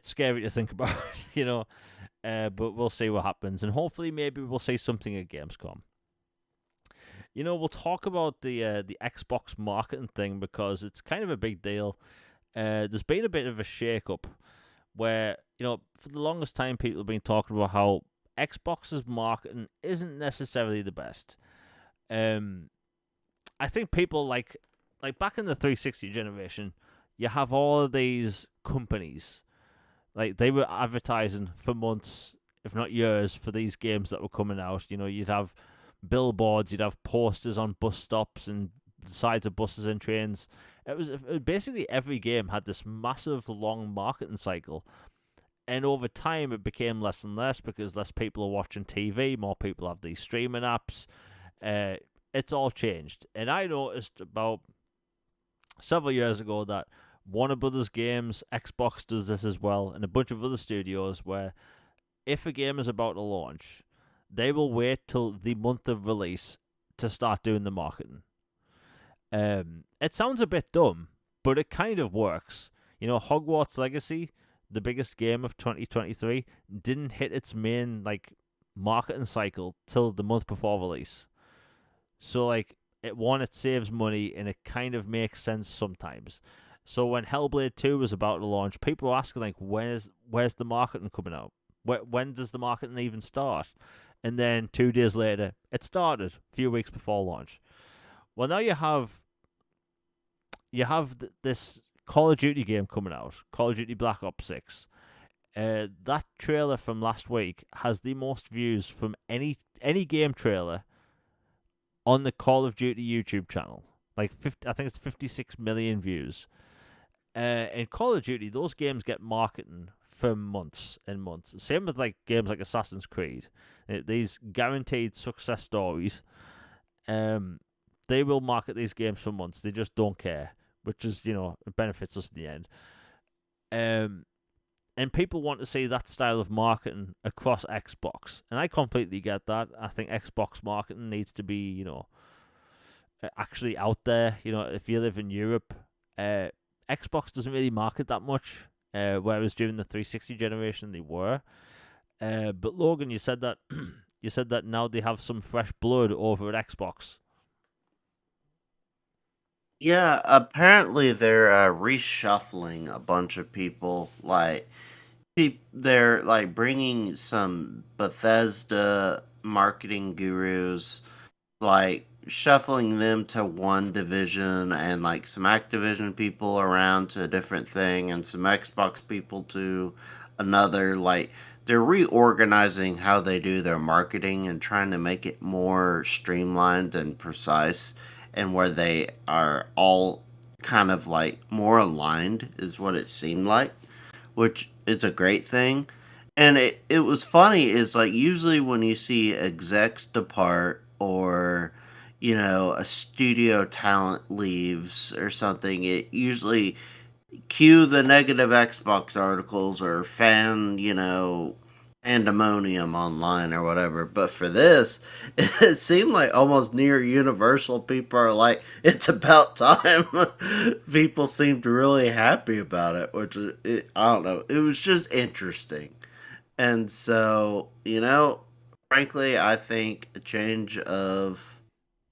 scary to think about, you know, but we'll see what happens. And hopefully, maybe we'll see something at Gamescom. You know, we'll talk about the Xbox marketing thing because it's kind of a big deal. There's been a bit of a shake-up where, you know, for the longest time, people have been talking about how Xbox's marketing isn't necessarily the best. I think people like back in the 360 generation, you have all of these companies, like they were advertising for months, if not years, for these games that were coming out. You know, you'd have billboards, you'd have posters on bus stops and the sides of buses and trains. Basically every game had this massive long marketing cycle, and over time it became less and less because less people are watching TV, more people have these streaming apps. It's all changed, and I noticed about several years ago that Warner Brothers Games, Xbox does this as well, and a bunch of other studios where if a game is about to launch, they will wait till the month of release to start doing the marketing. It sounds a bit dumb, but it kind of works. You know, Hogwarts Legacy, the biggest game of 2023, didn't hit its main like marketing cycle till the month before release. So like it saves money and it kind of makes sense sometimes. So when Hellblade 2 was about to launch, people were asking like, where's the marketing coming out? When does the marketing even start? And then 2 days later, it started a few weeks before launch. Well, now you have this Call of Duty game coming out, Call of Duty Black Ops 6. That trailer from last week has the most views from any game trailer on the Call of Duty YouTube channel. Like 50, I think it's 56 million views. In Call of Duty, those games get marketing for months and months. Same with like games like Assassin's Creed. These guaranteed success stories. They will market these games for months. They just don't care, which is, you know, it benefits us in the end. And people want to see that style of marketing across Xbox, and I completely get that. I think Xbox marketing needs to be, you know, actually out there. You know, if you live in Europe, Xbox doesn't really market that much, whereas during the 360 generation they were. But Logan, you said that you said that now they have some fresh blood over at Xbox. Yeah, apparently they're reshuffling a bunch of people. Like, they're like bringing some Bethesda marketing gurus, like shuffling them to one division, and like some Activision people around to a different thing, and some Xbox people to another. Like, they're reorganizing how they do their marketing and trying to make it more streamlined and precise, and where they are all kind of like more aligned is what it seemed like, which is a great thing. And it was funny is like usually when you see execs depart, or a studio talent leaves or something, it usually cue the negative Xbox articles or pandemonium online or whatever. But for this, it seemed like almost near universal. People are like, it's about time. People seemed really happy about it, which I don't know. It was just interesting. And so, frankly, I think a change of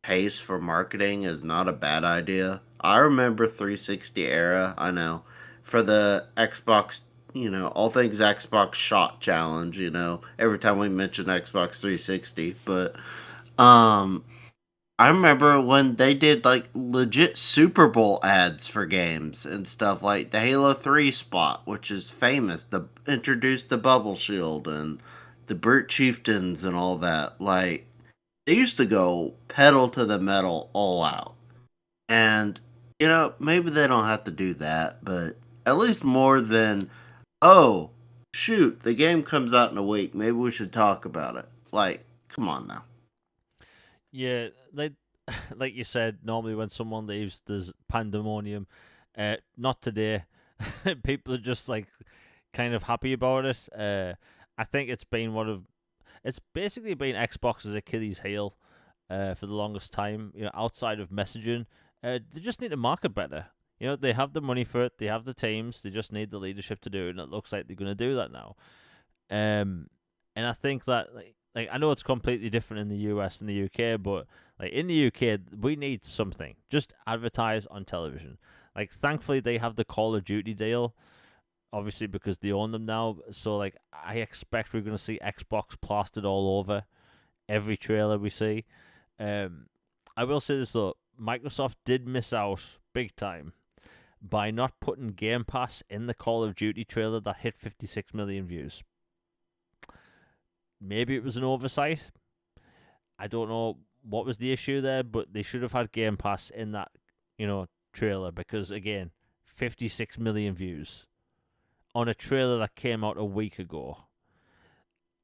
pace for marketing is not a bad idea. I remember 360 era, I know, for the Xbox, all things Xbox shot challenge, every time we mention Xbox 360, but um I remember when they did like legit Super Bowl ads for games and stuff, like the Halo 3 spot, which is famous, the introduced the bubble shield and the Brute Chieftains and all that. Like, they used to go pedal to the metal all out. And, maybe they don't have to do that, but at least more than, oh, shoot, the game comes out in a week. Maybe we should talk about it. Like, come on now. Yeah, like you said, normally when someone leaves, there's pandemonium. Not today. People are just like kind of happy about it. I think it's been it's basically been Xbox's Achilles heel for the longest time. Outside of messaging, they just need to market better. They have the money for it, they have the teams, they just need the leadership to do it, and it looks like they're going to do that now. And I think that like I know it's completely different in the US and the UK, but like in the UK, we need something. Just advertise on television. Like thankfully they have the Call of Duty deal, obviously because they own them now. So like I expect we're going to see Xbox plastered all over every trailer we see. I will say this though, Microsoft did miss out big time by not putting Game Pass in the Call of Duty trailer that hit 56 million views. Maybe it was an oversight. I don't know what was the issue there, but they should have had Game Pass in that, trailer because again, 56 million views on a trailer that came out a week ago.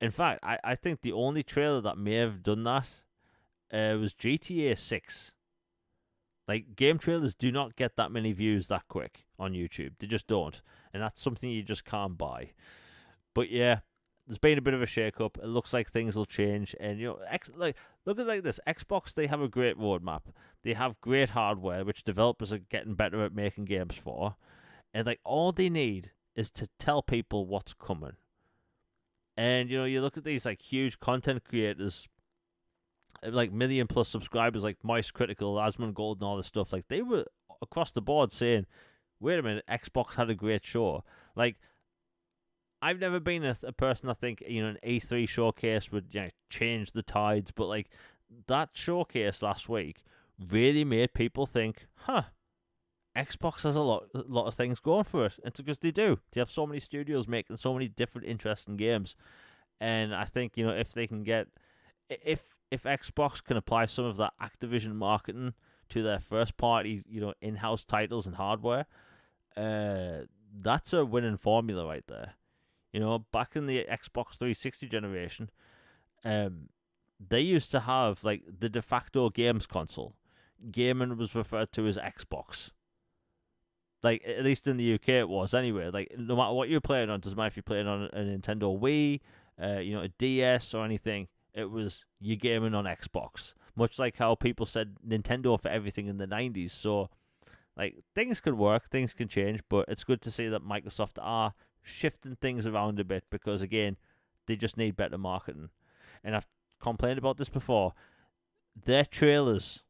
In fact, I think the only trailer that may have done that was GTA 6. Like, game trailers do not get that many views that quick on YouTube. They just don't. And that's something you just can't buy. But yeah, there's been a bit of a shake-up. It looks like things will change. And, look at it like this. Xbox, they have a great roadmap. They have great hardware, which developers are getting better at making games for. And, all they need is to tell people what's coming. And, you look at these, huge content creators, million plus subscribers, like Moist Critical, Asmongold, and all this stuff. Like, they were across the board saying, wait a minute, Xbox had a great show. I've never been a person that think, an E3 showcase would change the tides, but, that showcase last week really made people think, Xbox has a lot of things going for it. It's because they do. They have so many studios making so many different interesting games. And I think, if they can get... If Xbox can apply some of that Activision marketing to their first-party, in-house titles and hardware, that's a winning formula right there. Back in the Xbox 360 generation, they used to have, the de facto games console. Gaming was referred to as Xbox. At least in the UK it was anyway. No matter what you're playing on, doesn't matter if you're playing on a Nintendo Wii, a DS or anything, it was you gaming on Xbox. Much like how people said Nintendo for everything in the 90s. So, things can work, things can change, but it's good to see that Microsoft are shifting things around a bit because, again, they just need better marketing. And I've complained about this before. Their trailers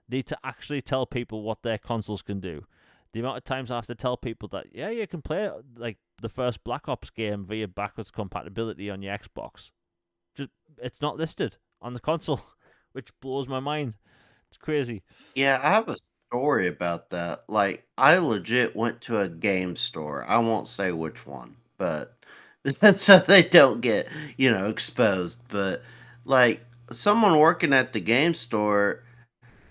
need to actually tell people what their consoles can do. The amount of times I have to tell people that, yeah, you can play the first Black Ops game via backwards compatibility on your Xbox. It's not listed on the console, which blows my mind. It's crazy. Yeah, I have a story about that. I legit went to a game store. I won't say which one, but so they don't get, exposed. But someone working at the game store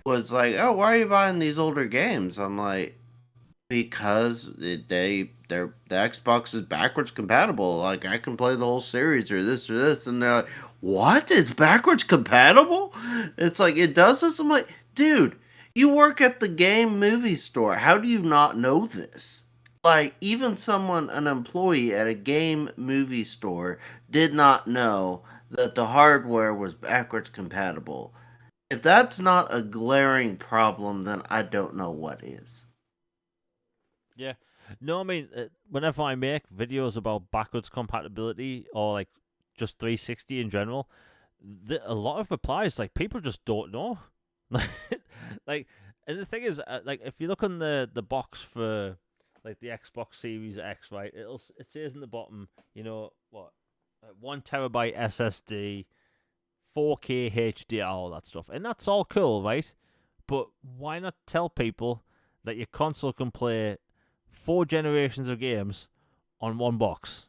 was like, "Oh, why are you buying these older games?" I'm like, because the Xbox is backwards compatible. I can play the whole series or this, and they're like, "What? It's backwards compatible?" It's like it does this. I'm like, dude, you work at the game movie store. How do you not know this? Even an employee at a game movie store did not know that the hardware was backwards compatible. If that's not a glaring problem, then I don't know what is. Yeah. No, I mean, whenever I make videos about backwards compatibility or just 360 in general, a lot of replies, people just don't know. And the thing is, if you look on the box for the Xbox Series X, right, it says in the bottom, what, 1 terabyte SSD, 4K HDR, all that stuff, and that's all cool, right? But why not tell people that your console can play 4 generations of games on one box?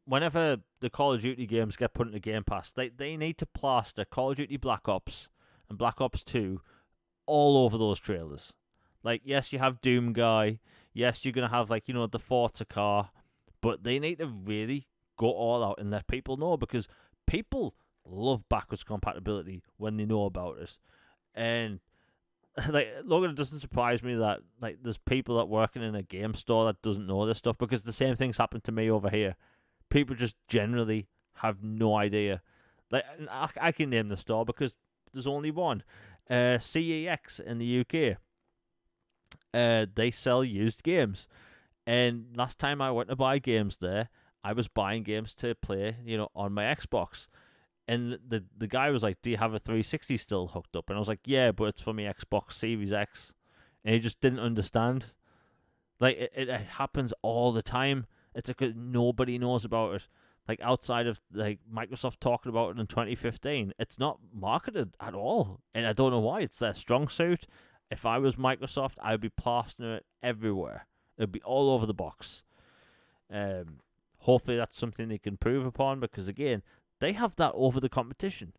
Whenever the Call of Duty games get put into Game Pass, they need to plaster Call of Duty Black Ops and Black Ops 2 all over those trailers. Yes, you have Doom Guy. Yes, you're going to have, the Forza car. But they need to really go all out and let people know because people love backwards compatibility when they know about it. And Logan, it doesn't surprise me that there's people that working in a game store that doesn't know this stuff because the same thing's happened to me over here. People just generally have no idea. Like I can name the store because there's only one. CEX in the UK. They sell used games. And last time I went to buy games there, I was buying games to play, on my Xbox. And the guy was like, "Do you have a 360 still hooked up?" And I was like, "Yeah, but it's for my Xbox Series X." And he just didn't understand. Like it happens all the time. It's like nobody knows about it. Like outside of like Microsoft talking about it in 2015, it's not marketed at all, and I don't know why. It's their strong suit. If I was Microsoft, I'd be plastering it everywhere. It'd be all over the box. Hopefully that's something they can improve upon because again, they have that over the competition.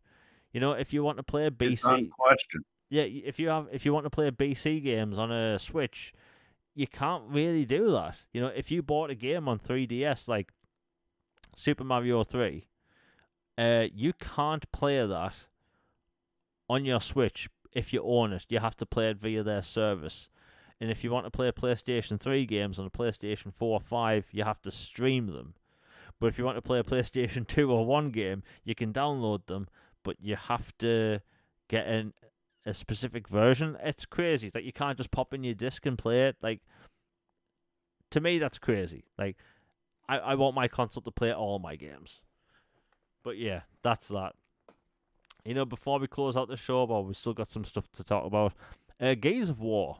If you want to play a It's BC, unquestioned. yeah, if you want to play BC games on a Switch, you can't really do that. If you bought a game on 3DS like Super Mario 3, you can't play that on your Switch if you own it. You have to play it via their service. And if you want to play PlayStation 3 games on a PlayStation 4 or 5, you have to stream them. But if you want to play a PlayStation 2 or 1 game, you can download them, but you have to get a specific version. It's crazy. Like, you can't just pop in your disc and play it. Like, to me, that's crazy. Like, I want my console to play all my games. But yeah, that's that. Before we close out the show, well, we've still got some stuff to talk about. Gears of War.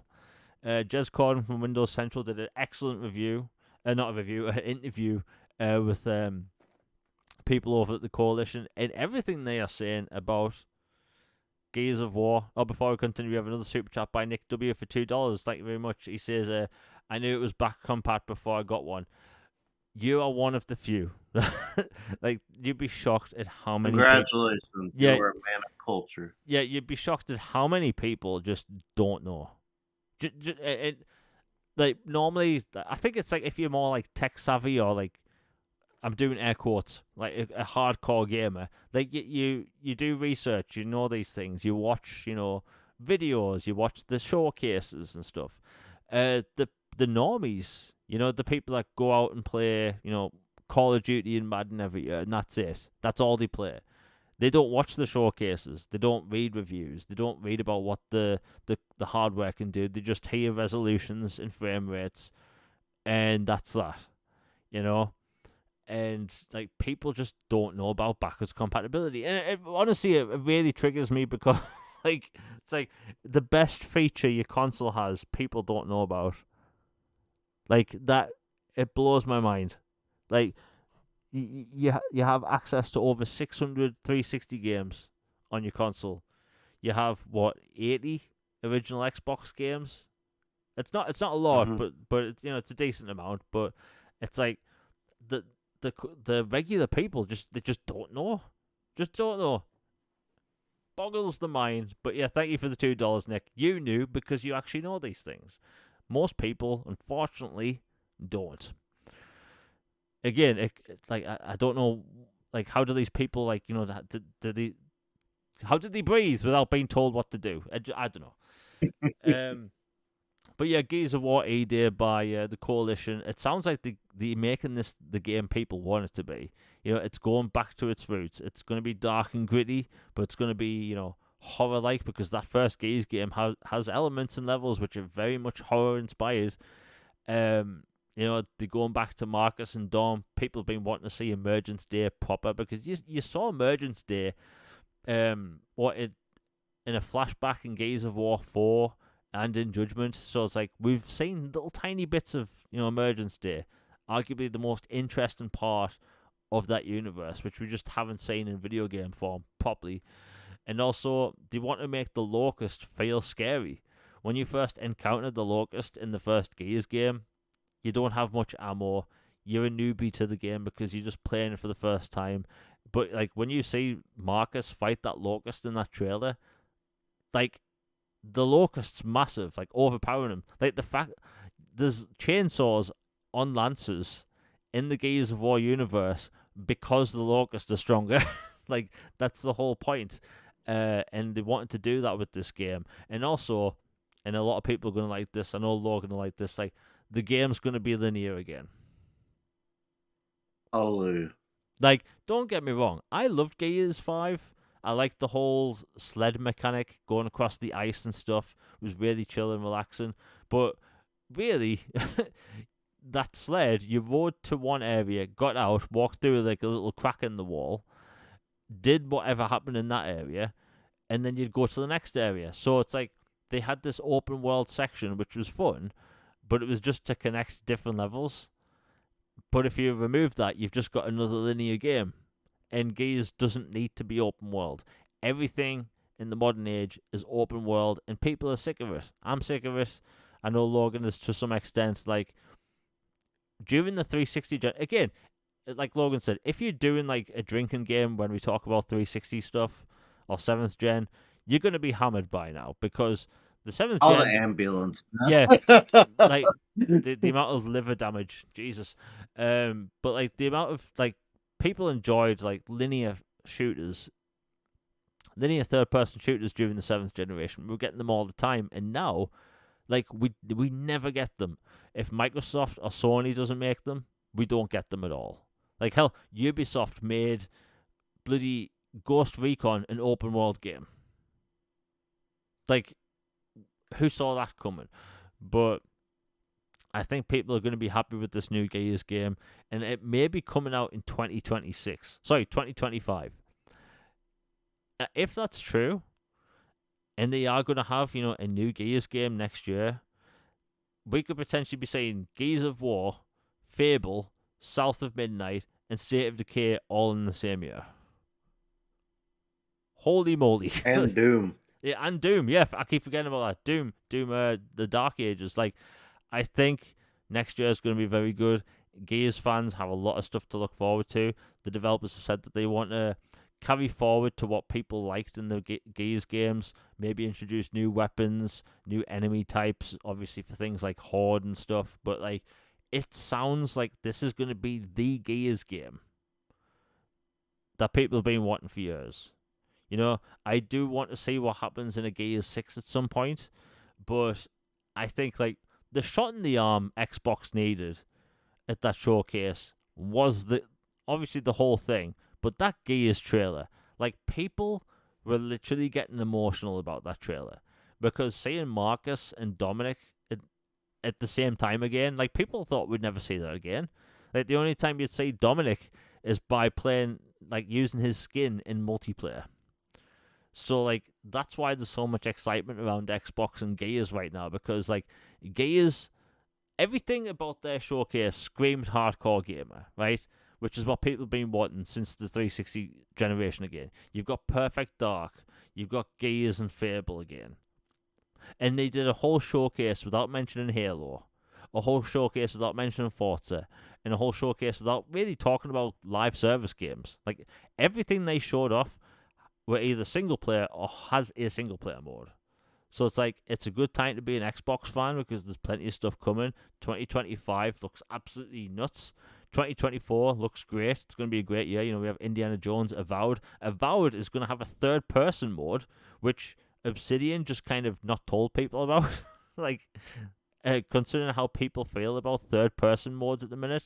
Jez Corden from Windows Central did an excellent review. Not a review, an interview with people over at the Coalition, and everything they are saying about Gears of War. Oh, before we continue, we have another super chat by Nick W for $2. Thank you very much. He says, I knew it was back compat before I got one. You are one of the few. Like, you'd be shocked at how many Congratulations. people... Yeah, you're a man of culture. Yeah, you'd be shocked at how many people just don't know. Like, normally, I think it's like if you're more like tech savvy or like, I'm doing air quotes, like a hardcore gamer, like you do research, you know these things, you watch, videos, you watch the showcases and stuff. The normies, the people that go out and play, Call of Duty and Madden every year, and that's it. That's all they play. They don't watch the showcases. They don't read reviews. They don't read about what the hardware can do. They just hear resolutions and frame rates, and that's that. And like people just don't know about backwards compatibility. And honestly, it really triggers me because like it's like the best feature your console has, people don't know about. Like that, it blows my mind. Like you have access to over 600 360 games on your console. You have 80 original Xbox games. It's not a lot, but it's a decent amount. But it's like the regular people they just don't know, boggles the mind. But yeah, thank you for the $2, Nick. You knew because you actually know these things. Most people, unfortunately, don't. Again, I don't know, like how do these people how did they breathe without being told what to do? I don't know. But yeah, Gears of War E-Day by the Coalition. It sounds like they making this the game people want it to be. It's going back to its roots. It's going to be dark and gritty, but it's going to be horror-like because that first Gears game has elements and levels which are very much horror-inspired. They're going back to Marcus and Dom. People have been wanting to see Emergence Day proper because you saw Emergence Day, in a flashback in Gears of War 4 and in Judgment. So it's like we've seen little tiny bits of Emergence Day, arguably the most interesting part of that universe, which we just haven't seen in video game form properly. And also, they want to make the Locust feel scary. When you first encountered the Locust in the first Gears game, you don't have much ammo. You're a newbie to the game because you're just playing it for the first time. But like when you see Marcus fight that Locust in that trailer, like the Locust's massive, like overpowering him. Like the fact there's chainsaws on Lancers in the Gears of War universe because the Locusts are stronger. Like that's the whole point. And they wanted to do that with this game. And also, and a lot of people are going to like this, I know Logan will like this, like the game's going to be linear again. Oh, Like, don't get me wrong, I loved Gears 5. I liked the whole sled mechanic going across the ice and stuff. It was really chill and relaxing. But really, that sled, you rode to one area, got out, walked through like a little crack in the wall, did whatever happened in that area, and then you'd go to the next area. So it's like they had this open world section which was fun, but it was just to connect different levels. But if you remove that, you've just got another linear game. And Gears doesn't need to be open world. Everything in the modern age is open world, and people are sick of it. I'm sick of it. I know Logan is to some extent. Like, during the 360 again, like Logan said, if you're doing like a drinking game when we talk about 360 stuff or 7th gen, you're going to be hammered by now because the 7th All the gen, ambulance, yeah, man. like the amount of liver damage, Jesus. But like the amount of like people enjoyed like linear shooters, linear third person shooters during the 7th generation. We were getting them all the time, and now like we never get them. If Microsoft or Sony doesn't make them, we don't get them at all. Like hell, Ubisoft made bloody Ghost Recon an open world game. Like, who saw that coming? But I think people are going to be happy with this new Gears game, and it may be coming out in 2026. Sorry, 2025. If that's true, and they are going to have, a new Gears game next year, we could potentially be saying Gears of War, Fable, South of Midnight, and State of Decay all in the same year. Holy moly. And Doom. Yeah, and Doom. Yeah, I keep forgetting about that. Doom, the Dark Ages. Like, I think next year is going to be very good. Gears fans have a lot of stuff to look forward to. The developers have said that they want to carry forward to what people liked in the Gears games. Maybe introduce new weapons, new enemy types, obviously for things like Horde and stuff. But like, it sounds like this is going to be the Gears game that people have been wanting for years. I do want to see what happens in a Gears 6 at some point, but I think like the shot in the arm Xbox needed at that showcase was obviously the whole thing, but that Gears trailer, like people were literally getting emotional about that trailer because seeing Marcus and Dominic at the same time again, like people thought we'd never see that again. Like the only time you'd see Dominic is by playing like using his skin in multiplayer. So like that's why there's so much excitement around Xbox and Gears right now because like Gears, everything about their showcase screamed hardcore gamer, right? Which is what people have been wanting since the 360 generation again. You've got Perfect Dark, you've got Gears and Fable again, and they did a whole showcase without mentioning Halo, a whole showcase without mentioning Forza, and a whole showcase without really talking about live service games. Like everything they showed off were either single player or has a single player mode. So it's like it's a good time to be an Xbox fan because there's plenty of stuff coming. 2025 looks absolutely nuts. 2024 looks great. It's going to be a great year. We have Indiana Jones, Avowed. Avowed is going to have a third person mode, which Obsidian just kind of not told people about. Like, considering how people feel about third person modes at the minute,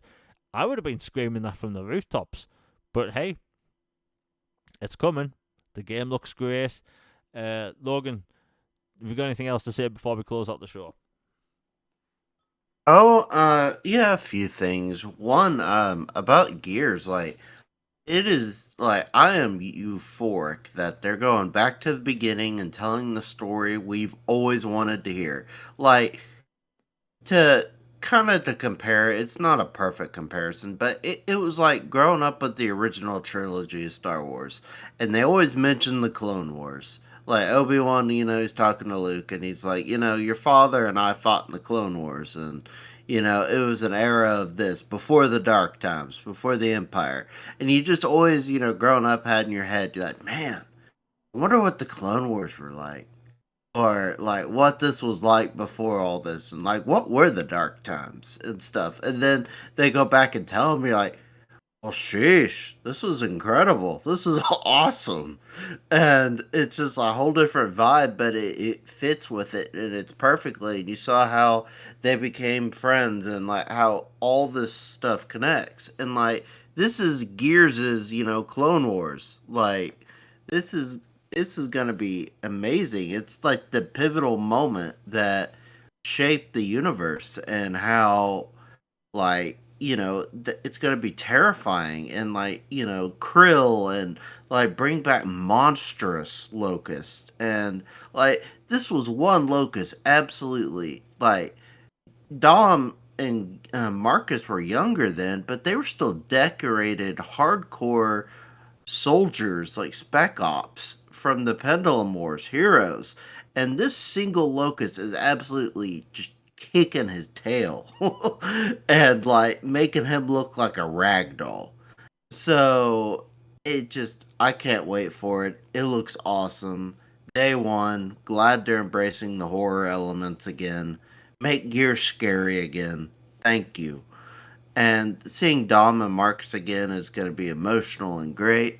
I would have been screaming that from the rooftops. But hey, it's coming. The game looks great. Logan, have you got anything else to say before we close out the show? Oh, yeah, a few things. One, about Gears, like, it is, like, I am euphoric that they're going back to the beginning and telling the story we've always wanted to hear. Like, to kind of to compare, it's not a perfect comparison, but it was like growing up with the original trilogy of Star Wars, and they always mention the Clone Wars. Like Obi-Wan, he's talking to Luke, and he's like, your father and I fought in the Clone Wars, and it was an era of this before the Dark Times, before the Empire, and you just always, growing up, had in your head, you're like, man, I wonder what the Clone Wars were like or like what this was like before all this and like what were the dark times and stuff, and then they go back and tell me like, well, sheesh, this was incredible, this is awesome, and it's just a whole different vibe, but it fits with it and it's perfectly, and you saw how they became friends and like how all this stuff connects, and like this is Gears's, Clone Wars. Like this is this is gonna be amazing. It's like the pivotal moment that shaped the universe and how it's gonna be terrifying and Krill and bring back monstrous locust and this was one locust absolutely Dom and Marcus were younger then, but they were still decorated, hardcore soldiers like Spec Ops from the Pendulum Wars heroes. And this single locust is absolutely just kicking his tail and making him look like a rag doll. So I can't wait for it. It looks awesome. Day one, glad they're embracing the horror elements again. Make gear scary again. Thank you. And seeing Dom and Marcus again is going to be emotional and great.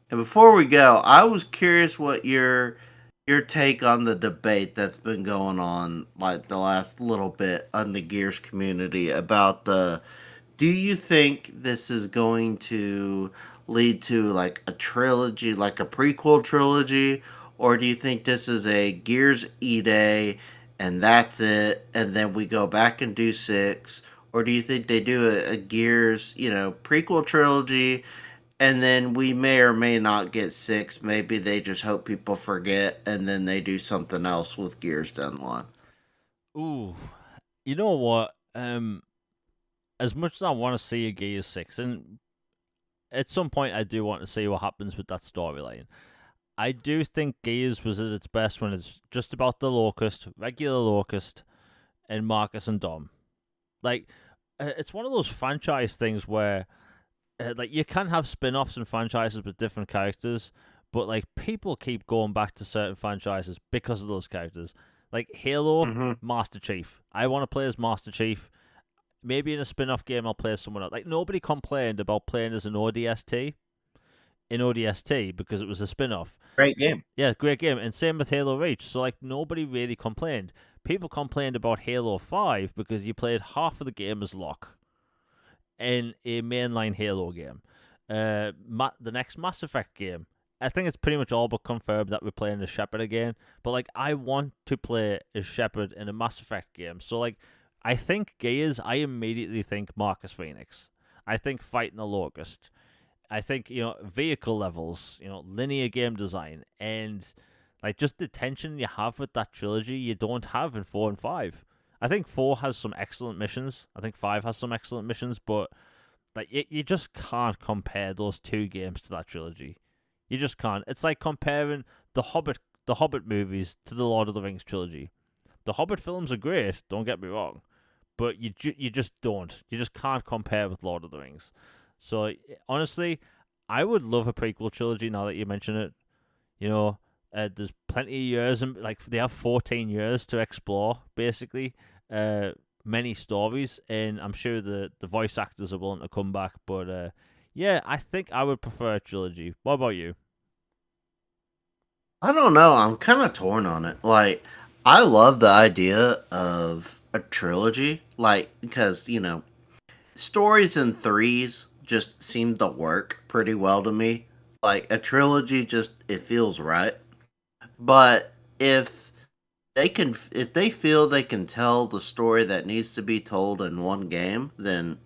And before we go, I was curious what your take on the debate that's been going on the last little bit on the Gears community about the do you think this is going to lead to a trilogy, like a prequel trilogy, or do you think this is a Gears E-Day and that's it, and then we go back and do six, or do you think they do a Gears, prequel trilogy, and then we may or may not get six? Maybe they just hope people forget, and then they do something else with Gears down the line. Ooh, you know what? As much as I want to see a Gears 6, and at some point I do want to see what happens with that storyline, I do think Gears was at its best when it's just about the Locust, regular Locust, and Marcus and Dom. Like, it's one of those franchise things where, you can have spin offs and franchises with different characters, but, people keep going back to certain franchises because of those characters. Like, Halo, Mm-hmm. Master Chief. I want to play as Master Chief. Maybe in a spin-off game I'll play as someone else. Like, nobody complained about playing as an ODST in ODST because it was a spin-off. Great game. Yeah, great game. And same with Halo Reach. So, nobody really complained. People complained about Halo 5 because you played half of the game as Locke in a mainline Halo game. The next Mass Effect game, I think it's pretty much all but confirmed that we're playing as Shepard again. But, I want to play as Shepard in a Mass Effect game. So, I think Gears, I immediately think Marcus Phoenix. I think fighting the Locust. I think, vehicle levels, linear game design, and just the tension you have with that trilogy you don't have in 4 and 5. I think 4 has some excellent missions. I think 5 has some excellent missions, but you just can't compare those two games to that trilogy. You just can't. It's like comparing the Hobbit movies to the Lord of the Rings trilogy. The Hobbit films are great, don't get me wrong, but you just don't. You just can't compare with Lord of the Rings. So honestly, I would love a prequel trilogy now that you mention it. There's plenty of years, and they have 14 years to explore basically many stories, and I'm sure the voice actors are willing to come back. But yeah, I think I would prefer a trilogy. What about you? I don't know. I'm kind of torn on it. I love the idea of a trilogy, because stories in threes just seem to work pretty well to me. A trilogy, just it feels right. But if they feel they can tell the story that needs to be told in one game, then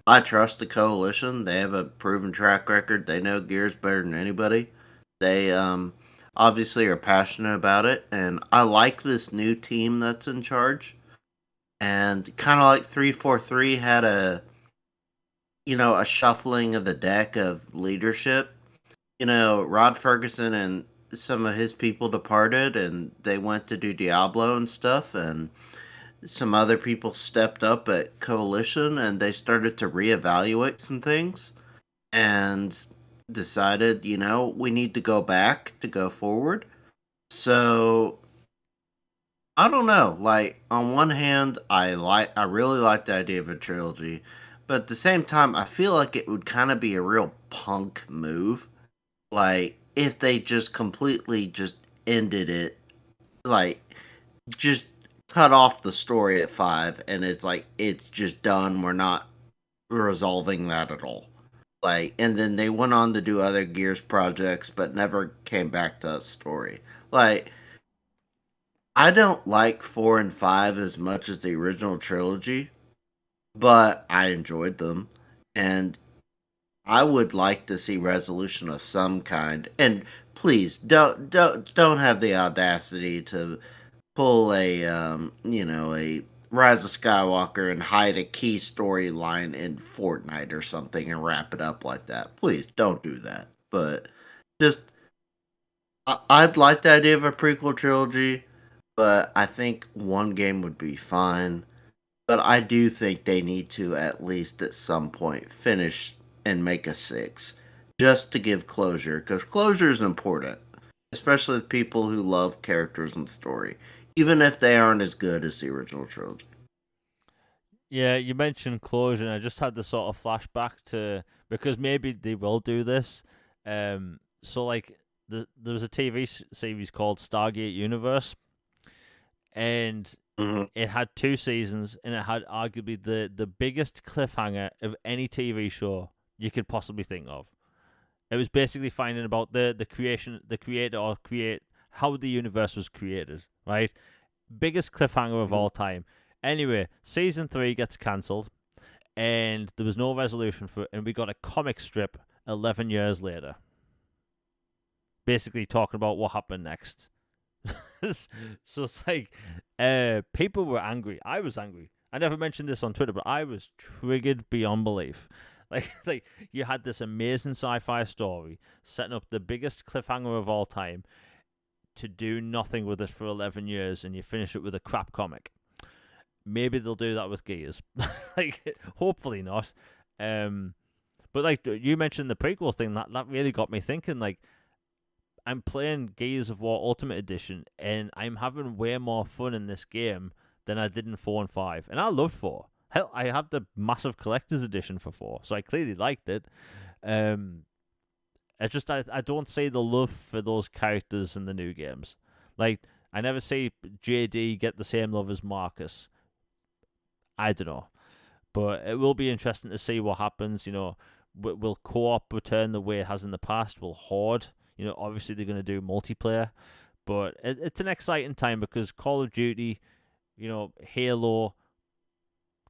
I trust the coalition. They have a proven track record. They know Gears better than anybody. They obviously are passionate about it, and I like this new team that's in charge. And kind of like 343 had a shuffling of the deck of leadership. Rod Ferguson and some of his people departed and they went to do Diablo and stuff, and some other people stepped up at Coalition and they started to reevaluate some things and decided, we need to go back to go forward. So I don't know. On one hand, I really like the idea of a trilogy, but at the same time, I feel like it would kind of be a real punk move. If they just completely just ended it, like just cut off the story at 5 and it's just done. We're not resolving that at all. Like, and then they went on to do other Gears projects, but never came back to a story. Like, I don't like 4 and 5 as much as the original trilogy, but I enjoyed them, and I would like to see resolution of some kind. And please don't have the audacity to pull a a Rise of Skywalker and hide a key storyline in Fortnite or something and wrap it up like that. Please don't do that. But just I'd like the idea of a prequel trilogy, but I think one game would be fine. But I do think they need to at least at some point finish and make a six just to give closure because closure is important, especially with people who love characters and story, even if they aren't as good as the original trilogy. Yeah, you mentioned closure, and I just had the sort of flashback to because maybe they will do this. So like there was a TV series called Stargate Universe, and Mm-hmm. it had 2 seasons, and it had arguably the biggest cliffhanger of any TV show you could possibly think of. It was basically finding about the creation, the creator or create how the universe was created, right? Biggest cliffhanger of Mm-hmm. all time. Anyway, season 3 gets cancelled, and there was no resolution for it, and we got a comic strip 11 years later, basically talking about what happened next. So it's like, people were angry. I was angry. I never mentioned this on Twitter, but I was triggered beyond belief. Like you had this amazing sci-fi story setting up the biggest cliffhanger of all time to do nothing with it for 11 years, and you finish it with a crap comic. Maybe they'll do that with Gears. Like, hopefully not. But like you mentioned the prequel thing, that really got me thinking. Like, I'm playing Gears of War Ultimate Edition, and I'm having way more fun in this game than I did in 4 and 5. And I loved 4. Hell, I have the massive collector's edition for 4, so I clearly liked it. Um, it's just I don't see the love for those characters in the new games. Like, I never see JD get the same love as Marcus. I don't know, but it will be interesting to see what happens. Will co-op return the way it has in the past? Will Horde? Obviously they're going to do multiplayer, but it's an exciting time because Call of Duty, Halo,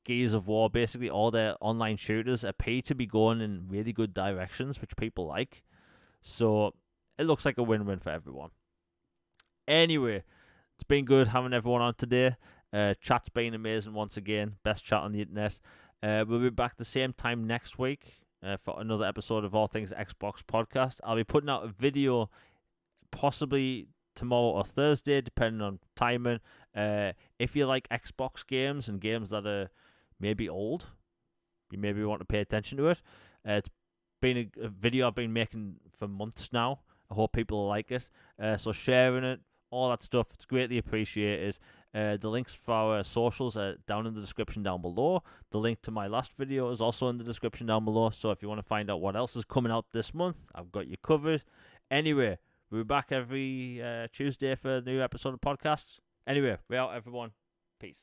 Gears of War, basically all their online shooters appear to be going in really good directions, which people like. So it looks like a win-win for everyone. Anyway, it's been good having everyone on today. Chat's been amazing once again. Best chat on the internet. We'll be back the same time next week for another episode of All Things Xbox Podcast. I'll be putting out a video possibly tomorrow or Thursday, depending on timing. If you like Xbox games and games that are maybe old, you maybe want to pay attention to it. It's been a video I've been making for months now. I hope people like it. So sharing it, all that stuff, it's greatly appreciated. The links for our socials are down in the description down below. The link to my last video is also in the description down below. So if you want to find out what else is coming out this month, I've got you covered. Anyway, we'll be back every Tuesday for a new episode of podcasts. Anyway, we're out, everyone. Peace.